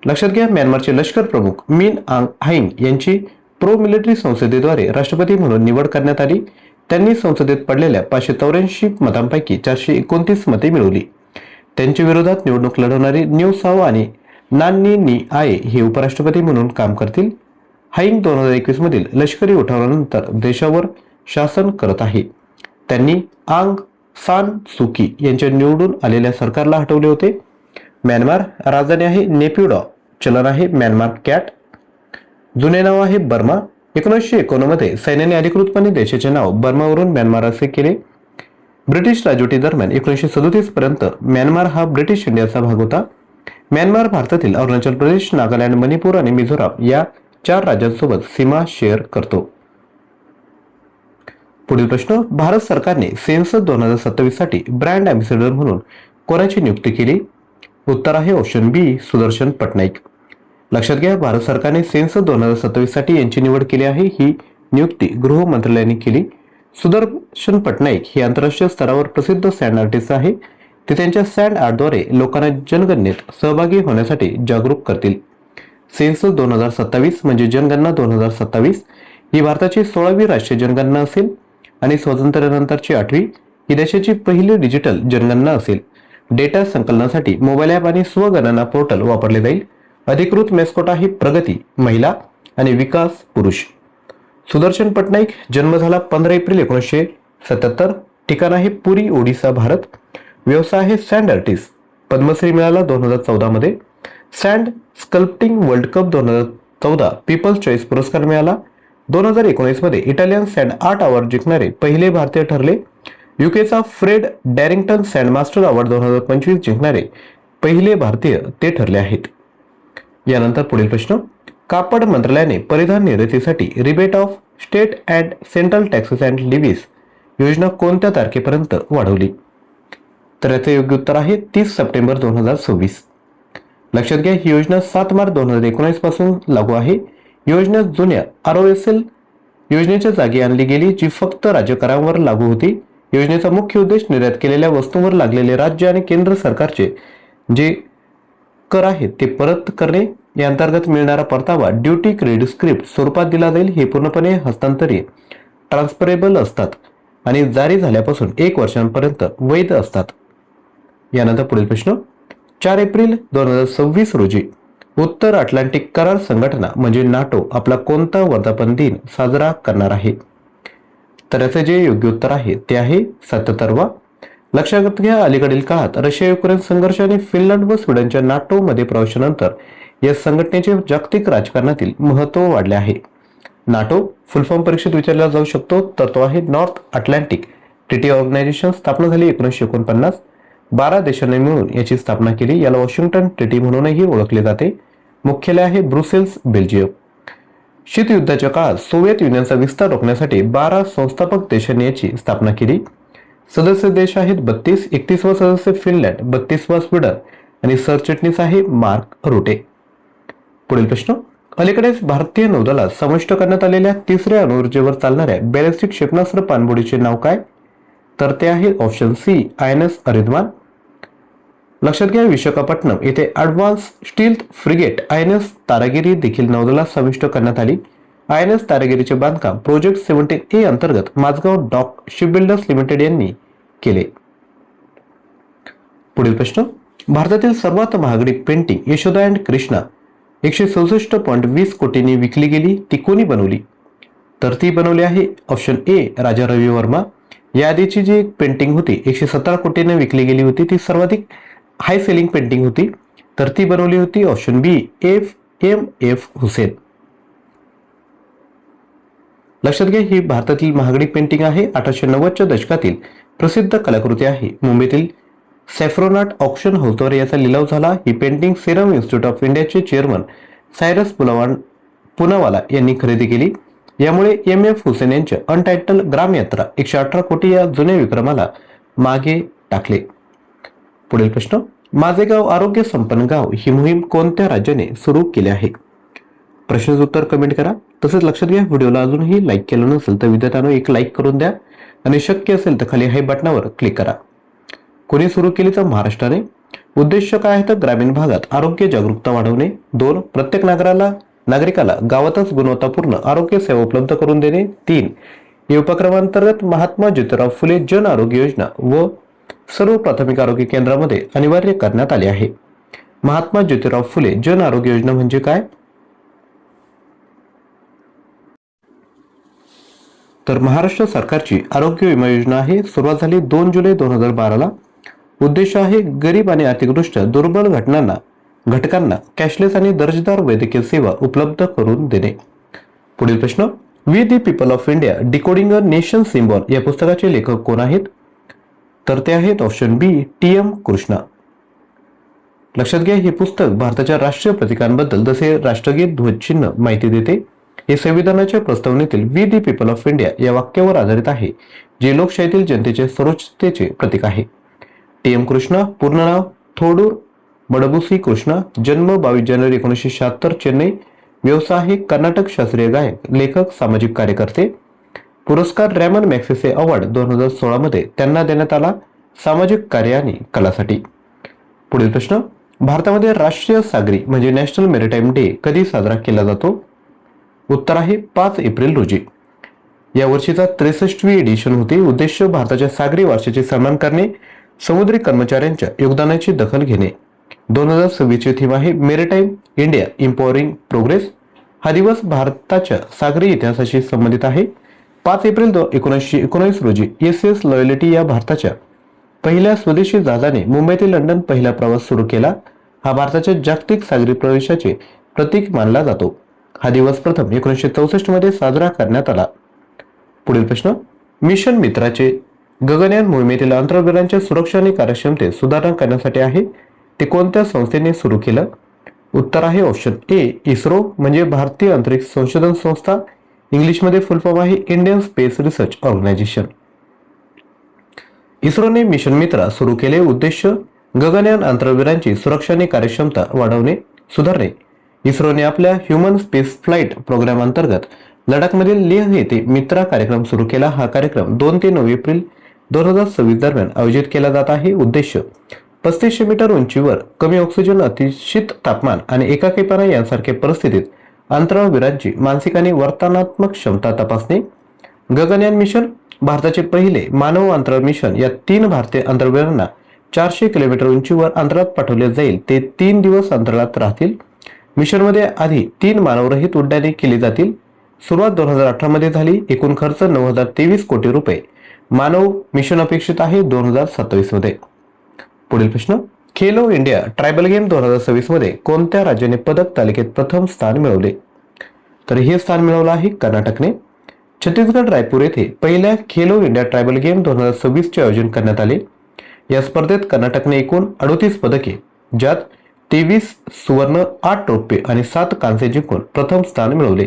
[SPEAKER 1] लक्षात घ्या, म्यानमारचे लष्कर प्रमुख मिन आंग हाइन यांची प्रो मिलिटरी संसदेद्वारे राष्ट्रपती म्हणून निवड करण्यात आली. त्यांनी संसदेत पडलेल्या 584 मतांपैकी 429 मते मिळवली. त्यांच्या विरोधात निवडणूक लढवणारे न्यू साव आणि नान्नी नी आये हे उपराष्ट्रपती म्हणून काम करतील. हाइन 2021 मधील लष्करी उठावानंतर देशावर शासन करत आहे. त्यांनी आंग सान सुकी यांच्या निवडून आलेल्या सरकारला हटवले होते. म्यानमार राजधानी आहे नेपिडॉ, चलन आहे म्यानमार कॅट, जुने नाव आहे बर्मा. 1951 मध्ये सैन्याने अधिकृतपणे देशाचे नाव बर्मावरून म्यानमार असे केले. ब्रिटिश राजवटी दरम्यान 1937 पर्यंत म्यानमार हा ब्रिटिश इंडियाचा भाग होता. म्यानमार भारतातील अरुणाचल प्रदेश, नागालँड, मणिपूर आणि मिझोराम या 4 राज्यांसोबत सीमा शेअर करतो. पुढील प्रश्न, भारत सरकारने सेन्सस 2027 साठी ब्रँड अँबॅसेडर म्हणून कोणाची नियुक्ती केली, उत्तर आहे ऑप्शन बी सुदर्शन पटनाईक. लक्षात घ्या, भारत सरकारने सेन्सस 2027 साठी यांची निवड केली आहे. ही नियुक्ती गृह मंत्रालयाने केली. सुदर्शन पटनाईक हे आंतरराष्ट्रीय स्तरावर प्रसिद्ध सँड आर्टिस्ट आहे. ते त्यांच्या सँड आर्टद्वारे लोकांना जनगणनेत सहभागी होण्यासाठी जागरूक करतील. सेन्सस 2027 म्हणजे जनगणना 2027 ही भारताची 16वी राष्ट्रीय जनगणना असेल आणि स्वातंत्र्यानंतरची 8वी. ही देशाची पहिली डिजिटल जनगणना असेल. डेटा संकलनासाठी मोबाईल ॲप आणि स्वगणना पोर्टल वापरले जाईल. अधिकृत मेस्कॉट आहे प्रगती महिला आणि विकास पुरुष. सुदर्शन पटनाईक जन्म झाला 15 एप्रिल 1977. ठिकाण आहे पुरी, ओडिसा, भारत. व्यवसाय आहे सँड आर्टिस्ट. पद्मश्री मिळाला 2014 मध्ये. Sand sculpting world cup 2014 people's choice पुरस्कार मिळाला. 2019 मध्ये इटालियन सँड आर्ट अवॉर्ड जिंकणारे पहिले भारतीय ठरले. युकेचा Fred Darrington sand master award 2025 जिंकणारे पहिले भारतीय ते ठरले आहेत. यानंतर पुढील प्रश्न, कापड मंत्रालयाने परिधान निर्यातीसाठी rebate of state and central taxes and levies योजना कोणत्या तारखेपर्यंत वाढवली, तर याचे योग्य उत्तर आहे 30 सप्टेंबर 2026. लक्षात घ्या, ही योजना 7 मार्च 2019 पासून लागू आहे. योजना जुन्या ROSL योजनेच्या जागी आणली गेली, जी फक्त राज्यकरांवर लागू होती. योजनेचा मुख्य उद्देश निर्यात केलेल्या वस्तूंवर लागलेले राज्य आणि केंद्र सरकारचे जे कर आहेत ते परत करणे. या अंतर्गत मिळणारा परतावा ड्युटी क्रेडिट स्क्रिप्ट स्वरूपात दिला जाईल. हे पूर्णपणे हस्तांतरित ट्रान्सफरेबल असतात आणि जारी झाल्यापासून 1 वर्षांपर्यंत वैध असतात. यानंतर पुढील प्रश्न, 4 एप्रिल 2026 रोजी उत्तर अटलांटिक करार संघटना म्हणजे नाटो आपला कोणता वर्धापन दिन साजरा करणार आहे, तर याचे जे योग्य उत्तर आहे ते आहे 77वा. लक्षात घ्या, अलीकडील काळात रशिया युक्रेन संघर्ष आणि फिनलंड व स्वीडनच्या नाटो मध्ये प्रवेशानंतर या संघटनेचे जागतिक राजकारणातील महत्त्व वाढले आहे. नाटो फुल फॉर्म परीक्षेत विचारला जाऊ शकतो, तर तो आहे नॉर्थ अटलांटिक ट्रिटी ऑर्गनायझेशन. स्थापना झाली 1949. 12 देशांनी मिळून याची स्थापना केली. याला वॉशिंग्टन ट्रिटी म्हणूनही ओळखले जाते. मुख्यालय आहे ब्रुसेल्स, बेल्जियम. शीतयुद्धाच्या काळात सोव्हिएत युनियनचा विस्तार रोखण्यासाठी 12 संस्थापक देशांनी याची स्थापना केली. सदस्य देश आहेत 32. 31वा सदस्य फिनलँड, 32वा स्वीडन आणि सरचिटणीस आहे मार्क रुटे. पुढील प्रश्न, अलीकडेच भारतीय नौदलात समाविष्ट करण्यात आलेल्या 3ऱ्या अणुऊर्जेवर चालणाऱ्या बॅलिस्टिक क्षेपणास्त्र पाणबुडीचे नाव काय, तर ते आहे ऑप्शन सी INS अरिधमान. लक्षात घ्या, विशाखापट्टणम येथे advance stealth frigate INS Taragiri देखील नौदलात समाविष्ट करण्यात आली. INS तारागिरीचे बांधकाम प्रोजेक्ट 17A अंतर्गत माझगाव डॉक शिपबिल्डर्स लिमिटेड यांनी केले. पुढील प्रश्न, भारतातील सर्वात महागडी पेंटिंग यशोदा अँड कृष्णा 164.20 कोटींनी विकली गेली, ती कोणी बनवली, तर ती बनवली आहे ऑप्शन ए राजा रवी वर्मा. याआधीची जी पेंटिंग होती 117 कोटींनी विकली गेली होती, ती सर्वाधिक हाय सेलिंग पेंटिंग होती, तर ती बनवली होती ऑप्शन बी FMF हुसेन. लक्षात घ्या, ही भारतातील महागडी पेंटिंग आहे. 1890च्या दशकातील प्रसिद्ध कलाकृती आहे. मुंबईतील सॅफ्रोनाट ऑक्शन हाऊसवर याचा लिलाव झाला. ही पेंटिंग सिरम इन्स्टिट्यूट ऑफ इंडियाचे चेअरमन सायरस पुनावाला यांनी खरेदी केली. यामुळे एम.एफ. हुसेन यांच्या अनटायटल ग्रामयात्रा 118 कोटी या जुन्या विक्रमाला मागे टाकले. पुढील प्रश्न, माझे गाव आरोग्य संपन्न गाव ही मोहीम कोणत्या राज्याने सुरू केली आहे? प्रश्नाचं उत्तर कमेंट करा. तसेच लक्षात घ्या, व्हिडिओला अजूनही लाईक केलं नसेल तर विद्यार्थ्यांनो एक लाईक करून द्या आणि शक्य असेल तर खाली हाय बटनावर क्लिक करा. कोणी सुरू केली तर महाराष्ट्राने. उद्देश काय आहे तर ग्रामीण भागात आरोग्य जागरूकता वाढवणे. 2. प्रत्येक नागरिकाला गावातच गुणवत्तापूर्ण आरोग्य सेवा उपलब्ध करून देणे. 3. या उपक्रमांतर्गत महात्मा ज्योतिराव फुले जन आरोग्य योजना व सर्व प्राथमिक आरोग्य केंद्रामध्ये अनिवार्य करण्यात आले आहे. महात्मा ज्योतिराव फुले जन आरोग्य योजना म्हणजे काय? तर महाराष्ट्र सरकारची आरोग्य विमा योजना आहे. सुरुवात झाली 2 जुलै 2012 उद्देश आहे गरीब आणि आर्थिकदृष्ट्या दुर्बल घटकांना कॅशलेस आणि दर्जेदार वैद्यकीय सेवा उपलब्ध करून देणे. पुढील प्रश्न, we the people of India decoding a nation symbol या पुस्तकाचे लेखक कोण आहेत? तर ते आहेत ऑप्शन बी टी.एम. कृष्णा. लक्षात घ्या, हे पुस्तक भारताच्या राष्ट्रीय प्रतीकांबद्दल जसे राष्ट्रगीत, ध्वजचिन्ह माहिती देते. हे संविधानाच्या प्रस्तावनेतील we the people of India या वाक्यावर आधारित आहे, जे लोकशाहीतील जनतेचे सर्वोच्चतेचे प्रतीक आहे. टी.एम. कृष्णा पूर्ण नाव थोडूर बडबुसी कृष्णा, जन्म 22 जानेवारी 1976 चेन्नई, व्यवसाय आहे कर्नाटक शास्त्रीय गायक, लेखक, सामाजिक कार्यकर्ते. पुरस्कार रॅमन मॅग्सेसे अवॉर्ड 2016 मध्ये त्यांना देण्यात आला सामाजिक कार्य आणि कलासाठी. पुढील प्रश्न, भारतामध्ये राष्ट्रीय सागरी म्हणजे नॅशनल मॅरिटाईम डे कधी साजरा केला जातो? उत्तर आहे 5 एप्रिल रोजी. या वर्षीचा 63वी एडिशन होती. उद्देश भारताच्या सागरी वारशाचे सन्मान करणे, समुद्री कर्मचाऱ्यांच्या योगदानाची दखल घेणे. 2026 ची थीम आहे मेरिटाईम इंडिया इम्पॉवरिंग प्रोग्रेस. हा दिवस भारताच्या सागरी इतिहासाशी संबंधित आहे. 5 एप्रिल 1919 रोजी एस लॉयल्टी या भारताच्या पहिल्या स्वदेशी जहाजाने मुंबई ते लंडन पहिला प्रवास सुरू केला. हा भारताच्या जागतिक सागरी प्रवेशाचे प्रतीक मानला जातो. हा दिवस प्रथम 1964 मध्ये साजरा करण्यात आला. पुढील प्रश्न, मिशन मित्राचे गगनयान मोहिमेतील अंतराळवीरांच्या सुरक्षा आणि कार्यक्षमतेत सुधारणा करण्यासाठी आहे. ते कोणत्या संस्थेने सुरू केलं? उत्तर आहे ऑप्शन ए इस्रो म्हणजे भारतीय अंतरिक्ष संशोधन संस्था. इंग्लिशमध्ये फुल फॉर्म आहे इंडियन स्पेस रिसर्च ऑर्गनायझेशन. इस्रोने मिशन मित्रा सुरू केले. उद्देश गगनयान अंतराळवीरांची सुरक्षा आणि कार्यक्षमता सुधारणे. इस्रोने आपल्या ह्युमन स्पेस फ्लाईट प्रोग्राम अंतर्गत लडाखमधील लेह येथे मित्रा कार्यक्रम सुरू केला. हा कार्यक्रम 2 ते 9 एप्रिल 2026 दरम्यान आयोजित केला जात आहे. उद्देश 3500 मीटर उंचीवर कमी ऑक्सिजन, अतिशीत तापमान आणि एकाकीपणा यांसारख्या परिस्थितीत अंतराळवीरांची मानसिक आणि वर्तनात्मक क्षमता तपासणे. गगनयान मिशन भारताचे पहिले मानव अंतराळ मिशन. या 3 भारतीय अंतराळवीरांना 400 किलोमीटर उंचीवर अंतराळात पाठवले जाईल. ते 3 दिवस अंतराळात राहतील. मिशनमध्ये आधी 3 मानवरहित उड्डाणे केली जातील. सुरुवात 2018 मध्ये झाली. एकूण खर्च 9,023 कोटी रुपये. मानव मिशन अपेक्षित आहे 2027 मध्ये. पुढील प्रश्न, खेलो इंडिया ट्रायबल गेम 2026 मध्ये कोणत्या राज्याने पदक तालिकेत प्रथम स्थान मिळवले? तर हे स्थान मिळवलं आहे कर्नाटकने. छत्तीसगड रायपूर येथे पहिल्या खेलो इंडिया ट्रायबल गेम 2026 चे आयोजन करण्यात आले. या स्पर्धेत कर्नाटकने एकूण 38 पदके, ज्यात 23 सुवर्ण, 8 रौप्य आणि 7 कांस्य जिंकून प्रथम स्थान मिळवले.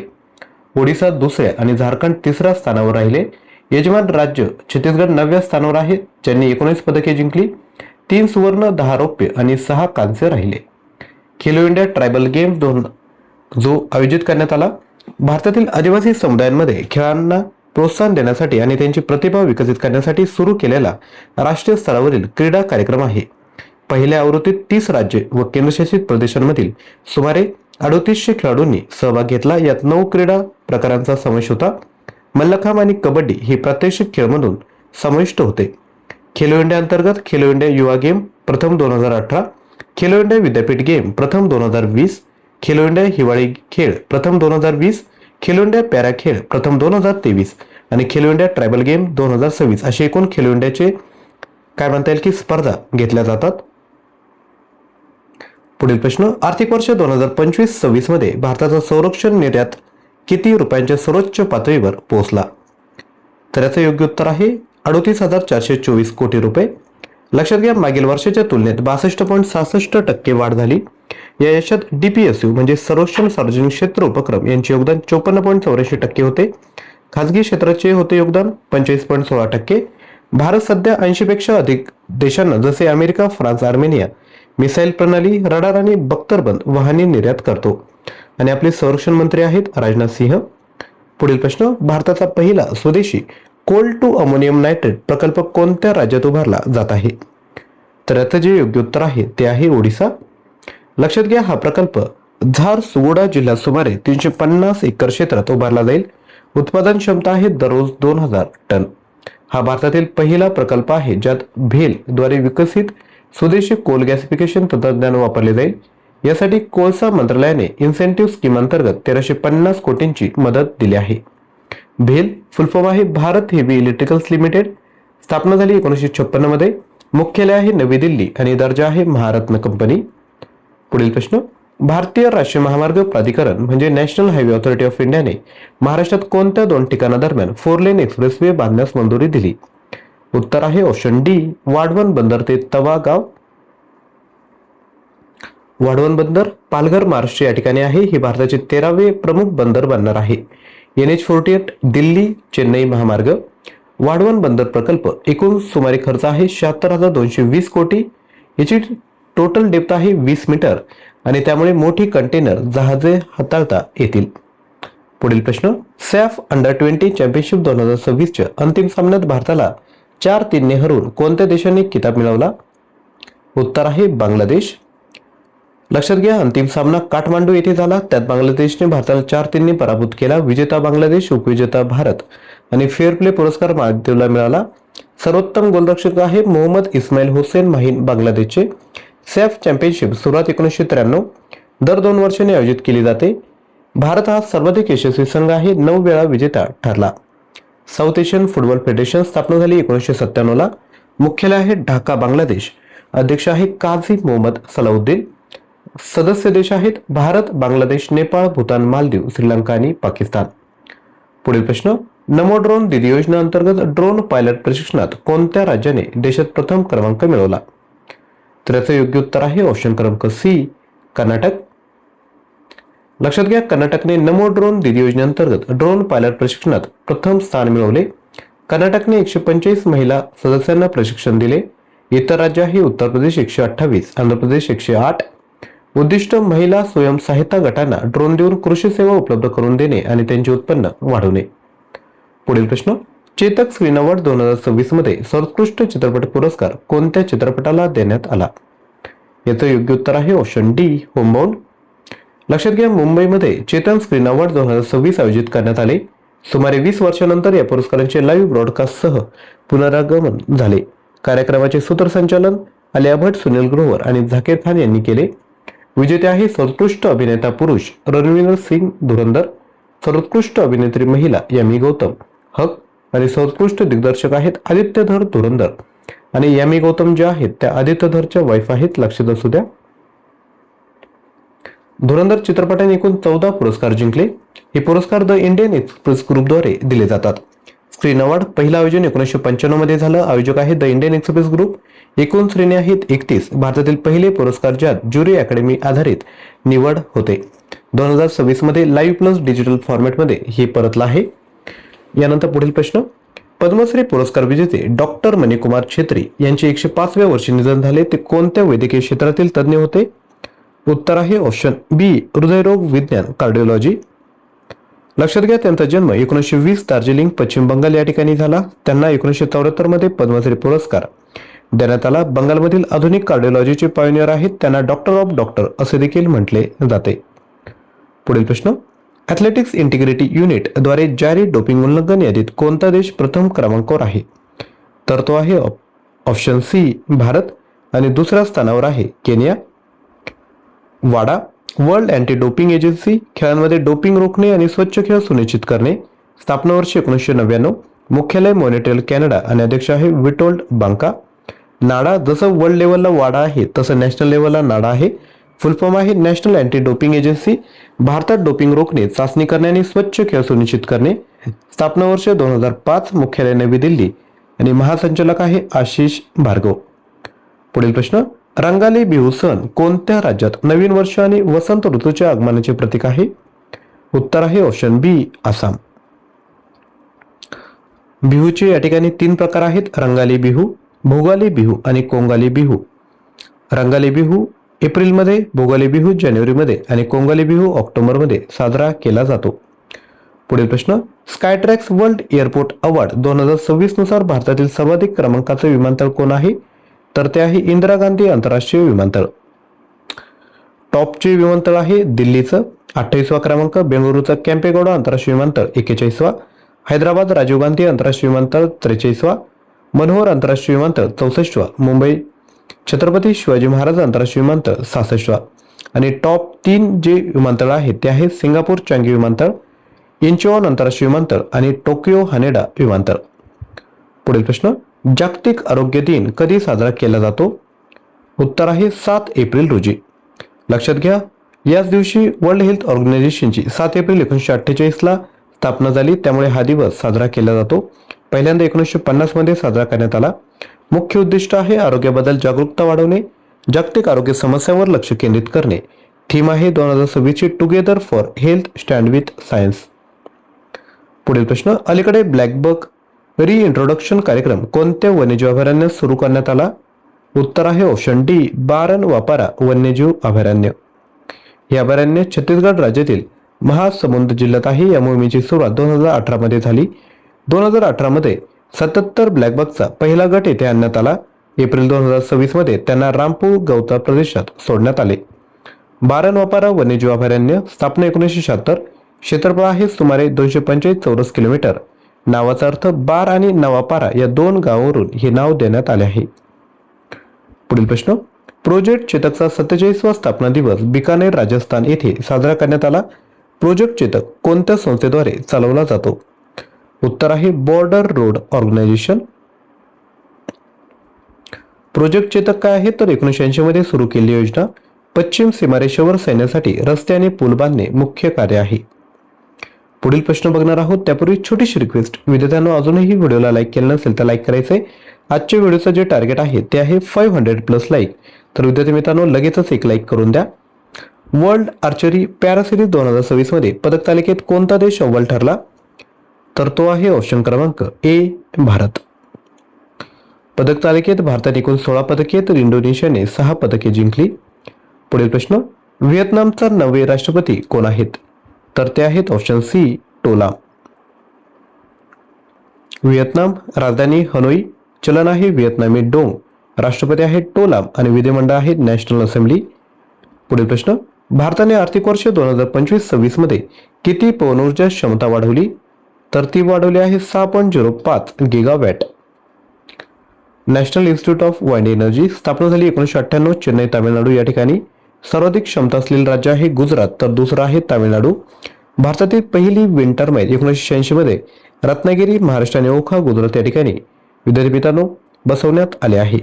[SPEAKER 1] ओडिसा दुसऱ्या आणि झारखंड तिसऱ्या स्थानावर राहिले. यजमान राज्य छत्तीसगड 9व्या स्थानावर आहे, ज्यांनी 19 पदके जिंकली. 3 सुवर्ण, 10 रौप्य आणि 6 कांस्य राहिले. खेलो इंडिया ट्रायबल गेम जो आयोजित करण्यात आला, भारतातील आदिवासी समुदायांमध्ये खेळांना प्रोत्साहन देण्यासाठी आणि त्यांची प्रतिभा विकसित करण्यासाठी सुरू केलेला राष्ट्रीय स्तरावरील क्रीडा कार्यक्रम आहे. पहिल्या आवृत्तीत 30 राज्ये व केंद्रशासित प्रदेशांमधील सुमारे 3800 खेळाडूंनी सहभाग घेतला. यात 9 क्रीडा प्रकारांचा समावेश होता. मल्लखांब आणि कबड्डी हे प्रात्यक्षिक खेळमधून समाविष्ट होते. खेलो इंडिया अंतर्गत खेलो इंडिया युवा गेम प्रथम 2018, खेलो इंडिया विद्यापीठ गेम प्रथम 2020, खेलो इंडिया हिवाळी खेळ प्रथम 2020, खेलो इंडिया पॅरा खेळ प्रथम 2023 आणि खेलो इंडिया ट्रायबल गेम 2026 असे एकूण खेलो इंडियाचे काय म्हणता येईल की स्पर्धा घेतल्या जातात. पुढील प्रश्न, आर्थिक वर्ष 2025-26 मध्ये भारताचा संरक्षण निर्यात किती रुपयांच्या सर्वोच्च पातळीवर पोहोचला? तर याचं योग्य उत्तर आहे 38,424 कोटी रुपये. लक्षात घ्या, मागील वर्षाच्या तुलनेत 62.66% वाढ झाली. या यशात DPSU म्हणजे सर्वोच्च सार्वजनिक क्षेत्र उपक्रम यांचे योगदान 54.84% होते. खासगी क्षेत्राचे होते योगदान 25.16%. भारत सध्या 80 पेक्षा अधिक देशांना जसे अमेरिका, फ्रान्स, आर्मेनिया मिसाईल प्रणाली, रडार आणि बख्तरबंद वाहने निर्यात करतो. आणि आपले संरक्षण मंत्री आहेत राजनाथ सिंह. पुढील प्रश्न, भारताचा पहिला स्वदेशी कोल टू अमोनियम नायट्रेट प्रकल्प कोणत्या राज्यात उभारला जात आहे? तर याचं जे योग्य उत्तर आहे ते आहे ओडिसा. लक्षात घ्या, हा प्रकल्प झारसुगुडा जिल्ह्यात सुमारे 350 एकर क्षेत्रात उभारला जाईल. उत्पादन क्षमता आहे दररोज 2000 टन. हा भारतातील पहिला प्रकल्प आहे ज्यात भेल द्वारे विकसित स्वदेशी कोल गॅसिफिकेशन तंत्रज्ञान वापरले जाईल. यासाठी कोळसा मंत्रालयाने इन्सेंटिव्ह स्कीम अंतर्गत 1350 कोटींची मदत दिली आहे. भेल फुल फॉर्म आहे भारत हेवी इलेक्ट्रिकल्स लिमिटेड. स्थापना झाली 1956 मध्ये. मुख्यालय आहे नवी दिल्ली आणि दर्जा आहे महारत्न कंपनी. पुढील प्रश्न, भारतीय राष्ट्रीय महामार्ग प्राधिकरण म्हणजे नॅशनल हायवे ऑथॉरिटी ऑफ इंडियाने महाराष्ट्रात कोणत्या 2 ठिकाणादरम्यान 4 लेन एक्सप्रेसवे बांधण्यास मंजुरी दिली? उत्तर आहे ऑप्शन डी, वाढवण बंदर ते तवागाव. वाढवण बंदर पालघर महाराष्ट्र या ठिकाणी आहे. हे भारताचे 13वे प्रमुख बंदर बनणार आहे. NH48 दिल्ली चेन्नई महामार्ग. वाढवण बंदर प्रकल्प एकूण सुमारे खर्च आहे 76,220 कोटी. याची टोटल डेप्थ आहे 20 मीटर आणि त्यामुळे मोठी कंटेनर जहाजे हाताळता येतील. पुढील प्रश्न, सॅफ अंडर-20 चॅम्पियनशिप 2026च्या अंतिम सामन्यात भारताला 4-3 ने हरवून कोणत्या देशाने किताब मिळवला? उत्तर आहे बांगलादेश. लक्षात घ्या, अंतिम सामना काठमांडू येथे झाला. त्यात बांगलादेशने भारताला 4-3 ने पराभूत केला. विजेता बांगलादेश, उपविजेता भारत आणि फेअर प्ले पुरस्कार मालदीवला मिळाला. सर्वोत्तम गोलरक्षक आहे मोहम्मद इस्माईल हुसेन माहीन बांगलादेशचे. सॅफ चॅम्पियनशिप सुरुवात 1993 दर 2 वर्षांनी आयोजित केली जाते. भारत हा सर्वाधिक यशस्वी संघ आहे, 9 वेळा विजेता ठरला. साऊथ एशियन फुटबॉल फेडरेशन स्थापना झाली 1997 ला. मुख्यालय आहे ढाका बांगलादेश. अध्यक्ष आहे काझी मोहम्मद सलाउद्दीन. सदस्य देश आहेत भारत, बांगलादेश, नेपाळ, भूतान, मालदीव, श्रीलंका आणि पाकिस्तान. पुढील प्रश्न, नमो ड्रोन दीदी योजना अंतर्गत ड्रोन पायलट प्रशिक्षणात कोणत्या राज्याने देशात प्रथम क्रमांक मिळवला? तर याचं योग्य उत्तर आहे ऑप्शन क्रमांक सी, कर्नाटक. लक्षात घ्या, कर्नाटकने नमो ड्रोन दीदी योजनेअंतर्गत ड्रोन पायलट प्रशिक्षणात प्रथम स्थान मिळवले. कर्नाटकने 125 महिला सदस्यांना प्रशिक्षण दिले. इतर राज्य आहे उत्तर प्रदेश 128, आंध्र प्रदेश 108. उद्दिष्ट महिला स्वयंसहायता गटांना ड्रोन देऊन कृषी सेवा उपलब्ध करून देणे आणि त्यांचे उत्पन्न वाढवणे. पुढील प्रश्न, चेतक स्क्रीन अवॉर्ड 2026 मध्ये सर्वोत्कृष्ट चित्रपट पुरस्कार कोणत्या चित्रपटाला देण्यात आला? याचं योग्य उत्तर आहे ऑप्शन डी, होमबाउंड. लक्षात घ्या, मुंबईमध्ये चेतन स्क्रीन अवॉर्ड 2026 आयोजित करण्यात आले. सुमारे 20 वर्षांनंतर या पुरस्कारांचे लाईव्ह ब्रॉडकास्टसह पुनरागमन झाले. कार्यक्रमाचे सूत्रसंचालन आलिया भट्ट, सुनील ग्रोवर आणि झाकीर खान यांनी केले. विजेते आहे सर्वोत्कृष्ट अभिनेता पुरुष रणवीर सिंग धुरंधर, सर्वोत्कृष्ट अभिनेत्री महिला यामी गौतम हक आणि सर्वोत्कृष्ट दिग्दर्शक आहेत आदित्यधर धुरंधर. आणि यामी गौतम ज्या आहेत त्या आदित्यधरच्या वाईफ आहेत, लक्षात असू द्या. धुरंधर चित्रपटाने एकूण 14 पुरस्कार जिंकले. हे पुरस्कार द इंडियन एक्सप्रेस ग्रुपद्वारे दिले जातात. स्क्रीन अवॉर्ड पहिलं आयोजन 1995 मध्ये झालं. आयोजक आहे द इंडियन एक्सप्रेस ग्रुप. एकूण श्रेणी आहेत 31. भारतातील पहिले पुरस्कार ज्यात ज्युरी अकॅडमी आधारित निवड होते. 2026 मध्ये लाईव्ह प्लस डिजिटल फॉर्मॅटमध्ये हे परतला आहे. यानंतर पुढील प्रश्न, पद्मश्री पुरस्कार विजेते डॉक्टर मणिकुमार छेत्री यांचे 105व्या वर्षी निधन झाले. ते कोणत्या वैद्यकीय क्षेत्रातील तज्ज्ञ होते? उत्तर आहे ऑप्शन बी, हृदयरोग विज्ञान, कार्डिओलॉजी. लक्षात घ्या, त्यांचा जन्म 1920 दार्जिलिंग पश्चिम बंगाल या ठिकाणी झाला. त्यांना 1974 मध्ये पद्मश्री पुरस्कार देण्यात आला. बंगालमधील आधुनिक कार्डिओलॉजीचे पायोनियर आहेत. त्यांना डॉक्टर ऑफ डॉक्टर असे देखील म्हटले जाते. पुढील प्रश्न, ॲथलेटिक्स इंटिग्रिटी युनिट द्वारे जारी डोपिंग उल्लंघन यादीत कोणता देश प्रथम क्रमांकावर आहे? तर तो आहे ऑप्शन सी, भारत. आणि दुसऱ्या स्थानावर आहे केनिया. वाडा, वर्ल्ड अँटी डोपिंग एजन्सी, खेळांमध्ये डोपिंग रोखणे आणि स्वच्छ खेळ सुनिश्चित करणे. स्थापना वर्ष 1999. मुख्यालय मॉनिट्रियल कॅनडा आणि अध्यक्ष आहे विटोल्ड बांका. नाडा, जसं वर्ल्ड लेवलला वाडा आहे तसं नॅशनल लेवलला नाडा आहे. फुल फॉर्म आहे नॅशनल अँटी डोपिंग एजन्सी. भारतात डोपिंग रोखणे, चाचणी करणे आणि स्वच्छ खेळ सुनिश्चित करणे. स्थापना वर्ष 2005. मुख्यालय नवी दिल्ली आणि महासंचालक आहे आशिष भार्गव. पुढील प्रश्न, रंगाली बिहू सण कोणत्या राज्यात नवीन वर्ष आणि वसंत ऋतूच्या आगमनाचे प्रतीक आहे? उत्तर आहे ऑप्शन बी, आसाम. बिहूचे या ठिकाणी 3 प्रकार आहेत, रंगाली बिहू, भोगाली बिहू आणि कोंगाली बिहू. रंगाली बिहू एप्रिलमध्ये, भोगाली बिहू जानेवारीमध्ये आणि कोंगाली बिहू ऑक्टोबरमध्ये साजरा केला जातो. पुढील प्रश्न, स्कायट्रॅक्स वर्ल्ड एअरपोर्ट अवॉर्ड 2026 नुसार भारतातील सर्वाधिक क्रमांकाचे विमानतळ कोण आहे? तर ते आहे इंदिरा गांधी आंतरराष्ट्रीय विमानतळ. टॉपचे विमानतळ आहे दिल्लीचं 28वा क्रमांक, बेंगळुरूचा कॅम्पेगौडा आंतरराष्ट्रीय विमानतळ 41वा, हैदराबाद राजीव गांधी आंतरराष्ट्रीय विमानतळ 43वा, मनोहर आंतरराष्ट्रीय विमानतळ 64वा, मुंबई छत्रपती शिवाजी महाराज आंतरराष्ट्रीय विमानतळ 66वा आणि टॉप 3 जे विमानतळ आहेत ते आहेत सिंगापूर चांगी विमानतळ, इंचिऑन आंतरराष्ट्रीय विमानतळ आणि टोकियो हानेडा विमानतळ. पुढील प्रश्न, जागतिक आरोग्य दिन कधी साजरा केला जातो? उत्तर आहे 7 एप्रिल रोजी. लक्षात घ्या, याच दिवशी वर्ल्ड हेल्थ ऑर्गनायझेशनची 7 एप्रिल 1948 ला स्थापना झाली, त्यामुळे हा दिवस साजरा केला जातो. पहिल्यांदा 1950 मध्ये साजरा करण्यात आला. मुख्य उद्दिष्ट आहे आरोग्याबद्दल जागरूकता वाढवणे, जागतिक आरोग्य समस्यांवर लक्ष केंद्रित करणे. थीम आहे 2026 ची together for health stand with science. पुढील प्रश्न, अलीकडे ब्लॅक बक रिइंट्रोडक्शन कार्यक्रम कोणत्या वन्यजीव अभयारण्यात सुरू करण्यात आला? उत्तर आहे ऑप्शन डी, बारन वापारा वन्यजीव अभयारण्य. हे अभयारण्य छत्तीसगड राज्यातील महासमुंद जिल्ह्यात आहे. या मोहिमेची सुरुवात 2018 मध्ये झाली. 2018 मध्ये 77 ब्लॅकबकचा पहिला गट येथे आणण्यात आला. एप्रिल 2026 मध्ये त्यांना रामपूर गवता प्रदेशात सोडण्यात आले. बारन वापारा वन्यजीव अभयारण्य स्थापना 1976. क्षेत्रफळ आहे सुमारे 245 चौरस किलोमीटर. नावाचा अर्थ बार आणि नवापारा या 2 गावावरून हे नाव देण्यात आले आहे. पुढील प्रश्न, प्रोजेक्ट चेतकचा 47वा स्थापना दिवस बिकानेर राजस्थान येथे साजरा करण्यात आला. प्रोजेक्ट चेतक कोणत्या संस्थेद्वारे चालवला जातो? उत्तर आहे border road organisation. Project Chetak काय आहे? तर 1980 मध्ये सुरू केलेली योजना पश्चिम सीमारेषेवर सैन्यासाठी रस्ते आणि पूल बांधणे मुख्य कार्य आहे. पुढील प्रश्न बघणार आहोत त्यापूर्वी छोटीशी रिक्वेस्ट, विद्यार्थ्यांनो अजूनही व्हिडिओला लाईक केलं नसेल तर लाईक करायचंय. आजच्या व्हिडिओचं जे टार्गेट आहे ते आहे 500+ लाईक. तर विद्यार्थी मित्रांनो लगेचच एक लाईक करून द्या. वर्ल्ड आर्चरी पॅरा सिरीज 2026 मध्ये पदक तालिकेत कोणता देश अव्वल ठरला? तर तो आहे ऑप्शन क्रमांक ए, भारत. पदक तालिकेत भारताने एकूण 16 पदके तर इंडोनेशियाने 6 पदके जिंकली. पुढील प्रश्न, व्हिएतनामचा नवे राष्ट्रपती कोण आहेत? तर ते आहेत ऑप्शन सी, टोलाम. व्हिएतनाम राजधानी हनोई, चलन आहे व्हिएतनामी डोंग, राष्ट्रपती आहे टोलाम आणि विधिमंडळ आहे नॅशनल असेंब्ली. पुढील प्रश्न, भारताने आर्थिक वर्ष 2025-26 मध्ये किती पवन ऊर्जा क्षमता वाढवली? तर ती वाढवली आहे 6.05 gigawatt. National institute of wind energy स्थापना झाली 1998 चेन्नई तामिळनाडू या ठिकाणी. सर्वाधिक क्षमता असलेले राज्य आहे गुजरात तर दुसरं आहे तामिळनाडू. भारतातील पहिली विंड टर्बाइन 1986 मध्ये रत्नागिरी महाराष्ट्र आणि ओखा गुजरात या ठिकाणी विद्यार्थी मित्रांनो बसवण्यात आले आहे.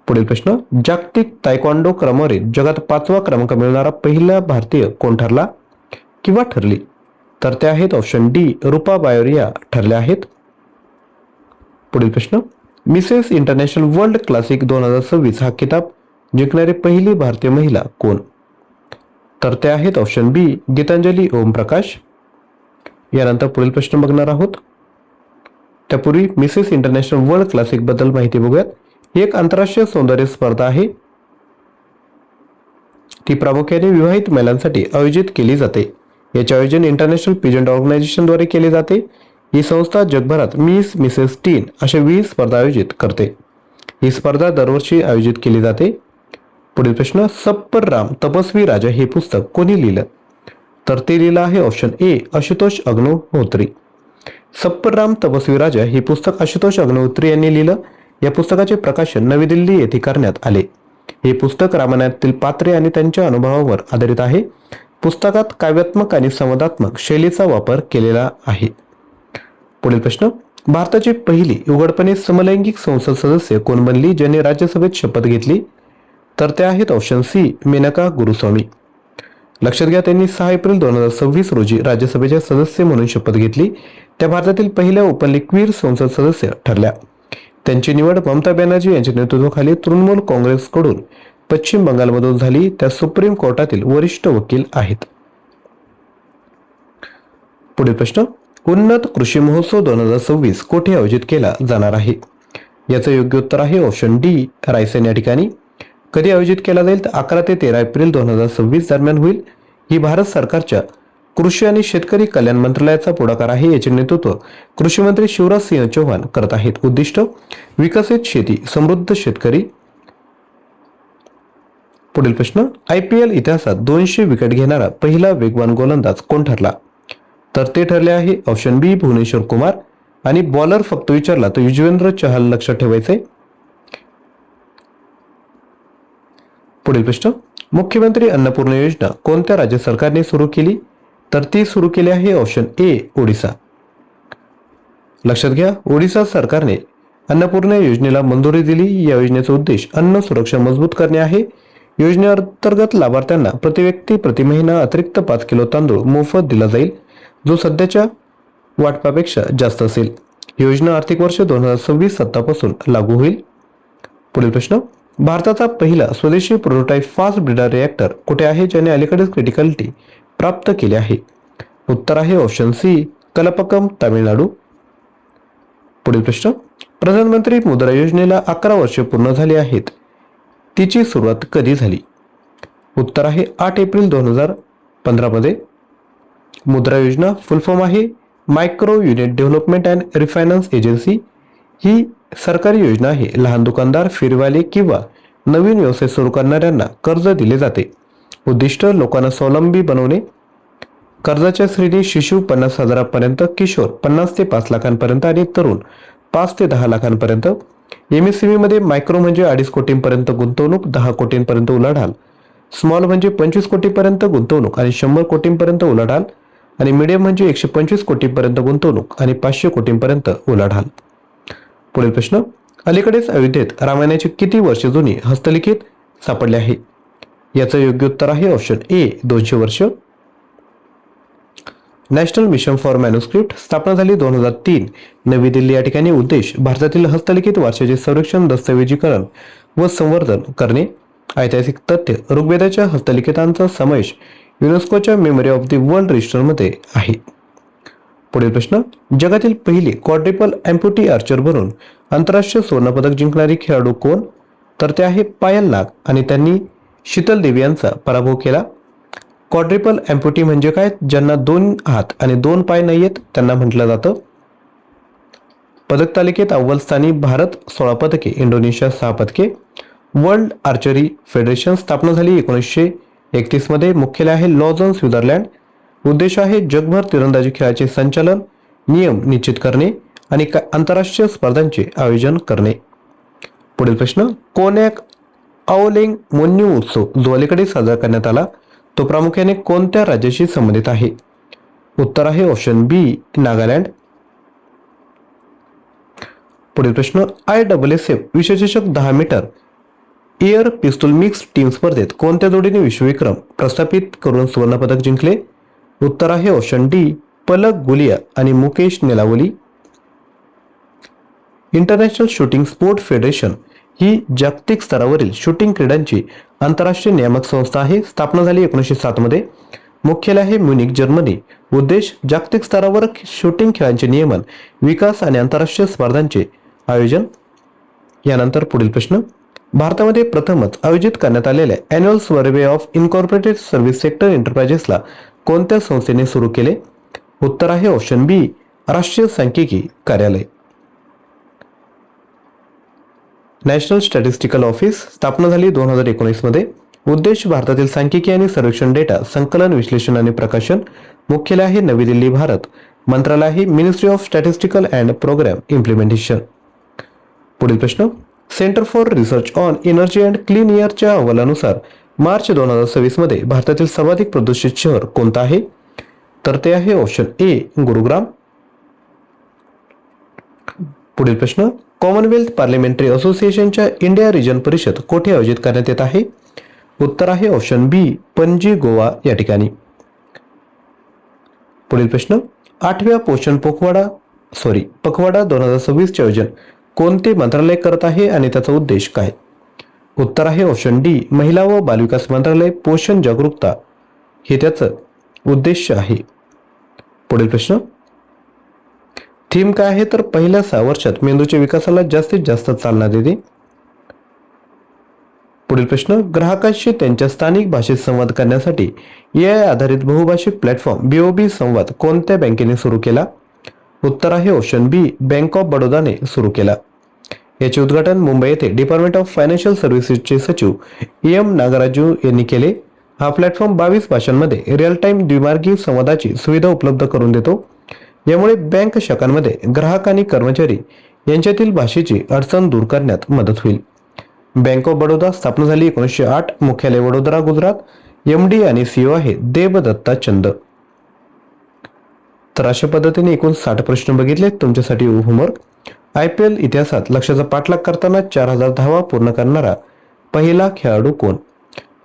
[SPEAKER 1] पुढील प्रश्न, जागतिक तायक्वांडो क्रमवारीत जगात 5वा क्रमांक मिळवणारा पहिला भारतीय कोण ठरला किंवा ठरली? तर ते आहेत ऑप्शन डी, रूपा बायोरिया ठरले आहेत. पुढील प्रश्न, मिसेस इंटरनॅशनल वर्ल्ड क्लासिक 2026 हा किताब जिंकणारी पहिली भारतीय महिला कोण? तर ते आहेत ऑप्शन बी, गीतांजली ओमप्रकाश. यानंतर पुढील प्रश्न बघणार आहोत. त्यापूर्वी मिसेस इंटरनॅशनल वर्ल्ड क्लासिक बद्दल माहिती बघूयात. ही एक आंतरराष्ट्रीय सौंदर्य स्पर्धा आहे. ती प्रामुख्याने विवाहित महिलांसाठी आयोजित केली जाते. याचे आयोजन इंटरनॅशनल पिजंट ऑर्गनायझेशनद्वारे केले जाते. ही संस्था जगभरात मिस, मिसेस टीन अशा 20 स्पर्धा आयोजित करते. ही स्पर्धा दरवर्षी आयोजित केली जाते. पुढील प्रश्न, सप्पर राम तपस्वी राजा हे पुस्तक कोणी लिहिलं? तर ते लिहिलं आहे ऑप्शन ए, आशुतोष अग्निहोत्री. सप्पर राम तपस्वी राजा हे पुस्तक आशुतोष अग्निहोत्री यांनी लिहिलं. या पुस्तकाचे प्रकाशन नवी दिल्ली येथे करण्यात आले. हे पुस्तक रामायणातील पात्रे आणि त्यांच्या अनुभवावर आधारित आहे. पुस्तकात काव्यात्मक आणि संवादात्मक शैलीचा वापर केलेला आहे. पुढील प्रश्न, भारताची पहिली उघडपणे समलैंगिक संसद सदस्य कोण बनली ज्यांनी राज्यसभेत शपथ घेतली? तर ते आहेत ऑप्शन सी मेनका गुरुस्वामी. लक्षात घ्या, त्यांनी 6 एप्रिल 2026 रोजी राज्यसभेचे सदस्य म्हणून शपथ घेतली. त्या भारतातील पहिल्या ओपनली क्वीर संसद सदस्य ठरल्या. त्यांची निवड ममता बॅनर्जी यांच्या नेतृत्वाखाली तृणमूल काँग्रेसकडून पश्चिम बंगालमधून झाली. त्या सुप्रीम कोर्टातील वरिष्ठ वकील आहेत. पुढील प्रश्न, उन्नत कृषी महोत्सव 2026 कोठे आयोजित केला जाणार आहे? याचं योग्य उत्तर आहे ऑप्शन डी रायसेन या ठिकाणी. कधी आयोजित केला जाईल तर 11 ते 13 एप्रिल 2026 दरम्यान होईल. ही भारत सरकारच्या कृषी आणि शेतकरी कल्याण मंत्रालयाचा पुढाकार आहे. याचे नेतृत्व कृषी मंत्री शिवराज सिंह चौहान करत आहेत. उद्दिष्ट विकसित शेती समृद्ध शेतकरी. पुढील प्रश्न, IPL इतिहासात 200 विकेट घेणारा पहिला वेगवान गोलंदाज कोण ठरला? तर ते ठरले आहे ऑप्शन बी भुवनेश्वर कुमार. आणि बॉलर फक्त विचारला तर युजवेंद्र चहल लक्षात ठेवायचे. पुढील प्रश्न, मुख्यमंत्री अन्नपूर्णा योजना कोणत्या राज्य सरकारने सुरू केली? तर ती सुरू केली आहे ऑप्शन ए ओडिसा. लक्षात घ्या, ओडिसा सरकारने अन्नपूर्णा योजनेला मंजुरी दिली. या योजनेचा उद्देश अन्न सुरक्षा मजबूत करणे आहे. योजनेअंतर्गत लाभार्थ्यांना प्रति व्यक्ती प्रति महिना अतिरिक्त 5 किलो तांदूळ मोफत दिला जाईल, जो सध्याच्या वाटपापेक्षा जास्त असेल. योजना आर्थिक वर्ष 2026-27 पासून लागू होईल. पुढील प्रश्न, भारताचा पहिला स्वदेशी प्रोटोटाइप फास्ट ब्रीडर रिएक्टर कुठे आहे, ज्याने अलीकडेच क्रिटिकलिटी प्राप्त केले आहे? उत्तर आहे ऑप्शन सी कलपक्कम तामिळनाडू. पुढील प्रश्न, प्रधानमंत्री मुद्रा योजनेला 11 वर्षे पूर्ण झाली आहेत. तिची सुरुवात कधी झाली? उत्तर आहे 8 एप्रिल 2015 मध्ये. मुद्रा योजना फुल फॉर्म आहे micro unit development and refinance agency. ही सरकारी योजना आहे. लहान दुकानदार, फेरीवाले किंवा नवीन व्यवसाय सुरू करणाऱ्यांना कर्ज दिले जाते. उद्दिष्ट लोकांना स्वावलंबी बनवणे. कर्जाच्या श्रेणी शिशु 50,000पर्यंत, किशोर 50 ते 5 लाखांपर्यंत आणि तरुण 5 ते 10 लाखांपर्यंत. MSME मध्ये मायक्रो म्हणजे 2.5 कोटींपर्यंत गुंतवणूक, 10 कोटींपर्यंत उलाढाल. स्मॉल म्हणजे 25 कोटींपर्यंत गुंतवणूक आणि 100 कोटींपर्यंत उलाढाल. आणि मीडियम म्हणजे 125 कोटींपर्यंत गुंतवणूक आणि 500 कोटींपर्यंत उलाढाल. पुढील प्रश्न, अलीकडेच अयोध्येत रामायणाची किती वर्ष जुनी हस्तलिखित सापडले आहे? याचं योग्य उत्तर आहे ऑप्शन ए 200 वर्ष. नॅशनल मिशन फॉर मॅन्युस्क्रिप्ट स्थापना झाली 2003 नवी दिल्ली या ठिकाणी. उद्देश भारतातील हस्तलिखित वारशाचे संरक्षण, दस्तऐवजीकरण व संवर्धन करणे. ऐतिहासिक तथ्य, ऋग्वेदाच्या हस्तलिखितांचा समावेश युनेस्कोच्या मेमरी ऑफ द वर्ल्ड रजिस्टरमध्ये आहे. पुढील प्रश्न, जगातील पहिली क्वाड्रिपल एम्प्युटी आर्चर बनून आंतरराष्ट्रीय सुवर्णपदक जिंकणारी खेळाडू कोण? तर ते आहे पायल नाग आणि त्यांनी शीतल देवी यांचा पराभव केला. क्वाड्रिपल एम्प्युटी म्हणजे काय? ज्यांना 2 हात आणि 2 पाय नाहीयेत त्यांना म्हटलं जातं. पदक तालिकेत अव्वल स्थानी भारत 16 पदके, इंडोनेशिया 6 पदके. वर्ल्ड आर्चरी फेडरेशन स्थापना झाली 1931 मध्ये. मुख्यालय आहे लॉझन, स्वित्झर्लंड. उद्देश आहे जगभर तिरंदाजी खेळाचे संचालन, नियम निश्चित करणे आणि आंतरराष्ट्रीय स्पर्धांचे आयोजन करणे. पुढील प्रश्न, कोनॅक आओलेंग मोन्यू उत्सव जो अलीकडे साजरा करण्यात आला तो प्रामुख्याने कोणत्या राज्याशी संबंधित आहे? उत्तर आहे ऑप्शन बी नागालँड. पुढील प्रश्न, ISSF विश्वचषक 10 मीटर एअर पिस्तूल मिक्स टीम स्पर्धेत कोणत्या जोडीने विश्वविक्रम प्रस्थापित करून सुवर्णपदक जिंकले? उत्तर आहे ऑप्शन डी पलक गुलिया आणि Mukesh Nelavalli. International shooting sport federation ही जागतिक स्तरावरील शूटिंग क्रीडांची आंतरराष्ट्रीय नियामक संस्था आहे. स्थापना झाली 1907 मध्ये. मुख्यालय आहे म्युनिक, जर्मनी. उद्देश जागतिक स्तरावर शूटिंग खेळांचे नियमन, विकास आणि आंतरराष्ट्रीय स्पर्धांचे आयोजन. यानंतर पुढील प्रश्न, भारतामध्ये प्रथमच आयोजित करण्यात आलेल्या annual survey of incorporated service sector एंटरप्राइजेसला कोणत्या संस्थेने सुरू केले? उत्तर आहे ऑप्शन बी राष्ट्रीय सांख्यिकी कार्यालय. नॅशनल स्टॅटिस्टिकल ऑफिस स्थापना झाली 2019 मध्ये. उद्देश भारतातील सांख्यिकी आणि सर्वेक्षण डेटा संकलन, विश्लेषण आणि प्रकाशन. मुख्यालय आहे नवी दिल्ली, भारत. मंत्रालय आहे ministry of statistical and programme implementation. पुढील प्रश्न, centre for research on energy and clean एअरच्या अहवालानुसार मार्च 2026 मध्ये भारतातील सर्वाधिक प्रदूषित शहर कोणतं आहे? तर ते आहे ऑप्शन ए गुरुग्राम. पुढील प्रश्न, कॉमनवेल्थ पार्लमेंटरी असोसिएशनच्या इंडिया रिजन परिषद कोठे आयोजित करण्यात येत आहे? उत्तर आहे ऑप्शन बी, पणजी, गोवा या ठिकाणी. पुढील प्रश्न, 8व्या पोषण पखवाडा 2026 आयोजन कोणते मंत्रालय करत आहे आणि त्याचा उद्देश काय? उत्तर आहे ऑप्शन डी, महिला व बालविकास मंत्रालय. पोषण जागरूकता हे त्याचं उद्देश आहे. पुढील प्रश्न, थीम काय आहे? तर पहिल्या 6 वर्षात मेंदूच्या विकासाला जास्तीत जास्त चालना देते. पुढील प्रश्न, ग्राहकांशी त्यांच्या स्थानिक भाषेत संवाद करण्यासाठी AI आधारित बहुभाषिक प्लॅटफॉर्म BOB संवाद कोणत्या बँकेने सुरू केला? उत्तर आहे ऑप्शन बी, बँक ऑफ बडोदाने सुरू केला. याचे उद्घाटन मुंबई येथे डिपार्टमेंट ऑफ फायनान्शियल सर्व्हिसेसचे सचिव EM नागराजू यांनी केले. हा प्लॅटफॉर्म 22 भाषांमध्ये रिअल टाइम द्विमार्गी संवादाची सुविधा उपलब्ध करून देतो. यामुळे बँक शाखांमध्ये ग्राहक आणि कर्मचारी यांच्यातील भाषेची अडचण दूर करण्यात मदत होईल. बँक ऑफ बडोदा स्थापना झाली 1908. मुख्यालय वडोदरा, गुजरात. MD आणि CEO आहे देबदत्ता चंद. तर अशा पद्धतीने एकूण 60 प्रश्न बघितले. तुमच्यासाठी होमवर्क, IPL इतिहासात लक्ष्याचा पाठलाग करताना 4000 धावा पूर्ण करणारा पहिला खेळाडू कोण?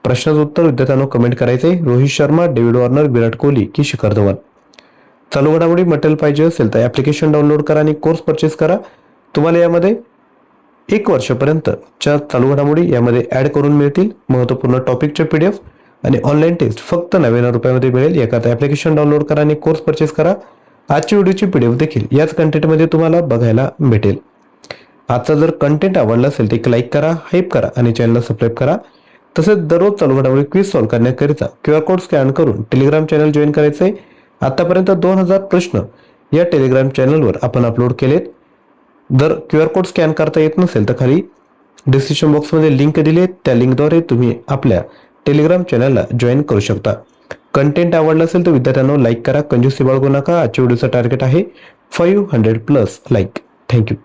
[SPEAKER 1] प्रश्नाचं उत्तर विद्यार्थ्यांनो कमेंट करायचे. रोहित शर्मा, डेव्हिड वॉर्नर, विराट कोहली की शिखर धवन? चालू घडामोडी मटेरियल पाहिजे असेल तर ॲप्लिकेशन डाउनलोड करा आणि कोर्स परचेस करा. तुम्हाला यामध्ये 1 वर्षापर्यंतच्या चालू घडामोडी यामध्ये ॲड करून मिळतील. महत्त्वपूर्ण टॉपिकचे PDF आणि ऑनलाईन टेस्ट फक्त 99 रुपयामध्ये मिळेल. याकरता ॲप्लिकेशन डाउनलोड करा आणि कोर्स परचेस करा. आजची व्हिडिओची PDF देखील याच कंटेंटमध्ये तुम्हाला बघायला भेटेल. आजचा जर कंटेंट आवडला असेल तर एक लाईक करा, हाईप करा आणि चॅनलला सबस्क्राईब करा. तसेच दररोज चालू घडामोडी क्विज सॉल्व्ह करण्याकरिता QR कोड स्कॅन करून टेलिग्राम चॅनल जॉईन करायचे. आतापर्यंत 2000 प्रश्न या टेलिग्राम चॅनलवर आपण अपलोड केलेत. जर QR कोड स्कॅन करता येत नसेल तर खाली डिस्क्रिप्शन बॉक्समध्ये लिंक दिली, त्या लिंकद्वारे तुम्ही आपल्या टेलिग्राम चॅनलला जॉईन करू शकता. कंटेंट आवडला असेल तर विद्यार्थ्यांनो लाईक करा, कंजूसी बाळगू नका. आजच्या व्हिडिओचा टार्गेट आहे 500+ लाईक. थँक्यू.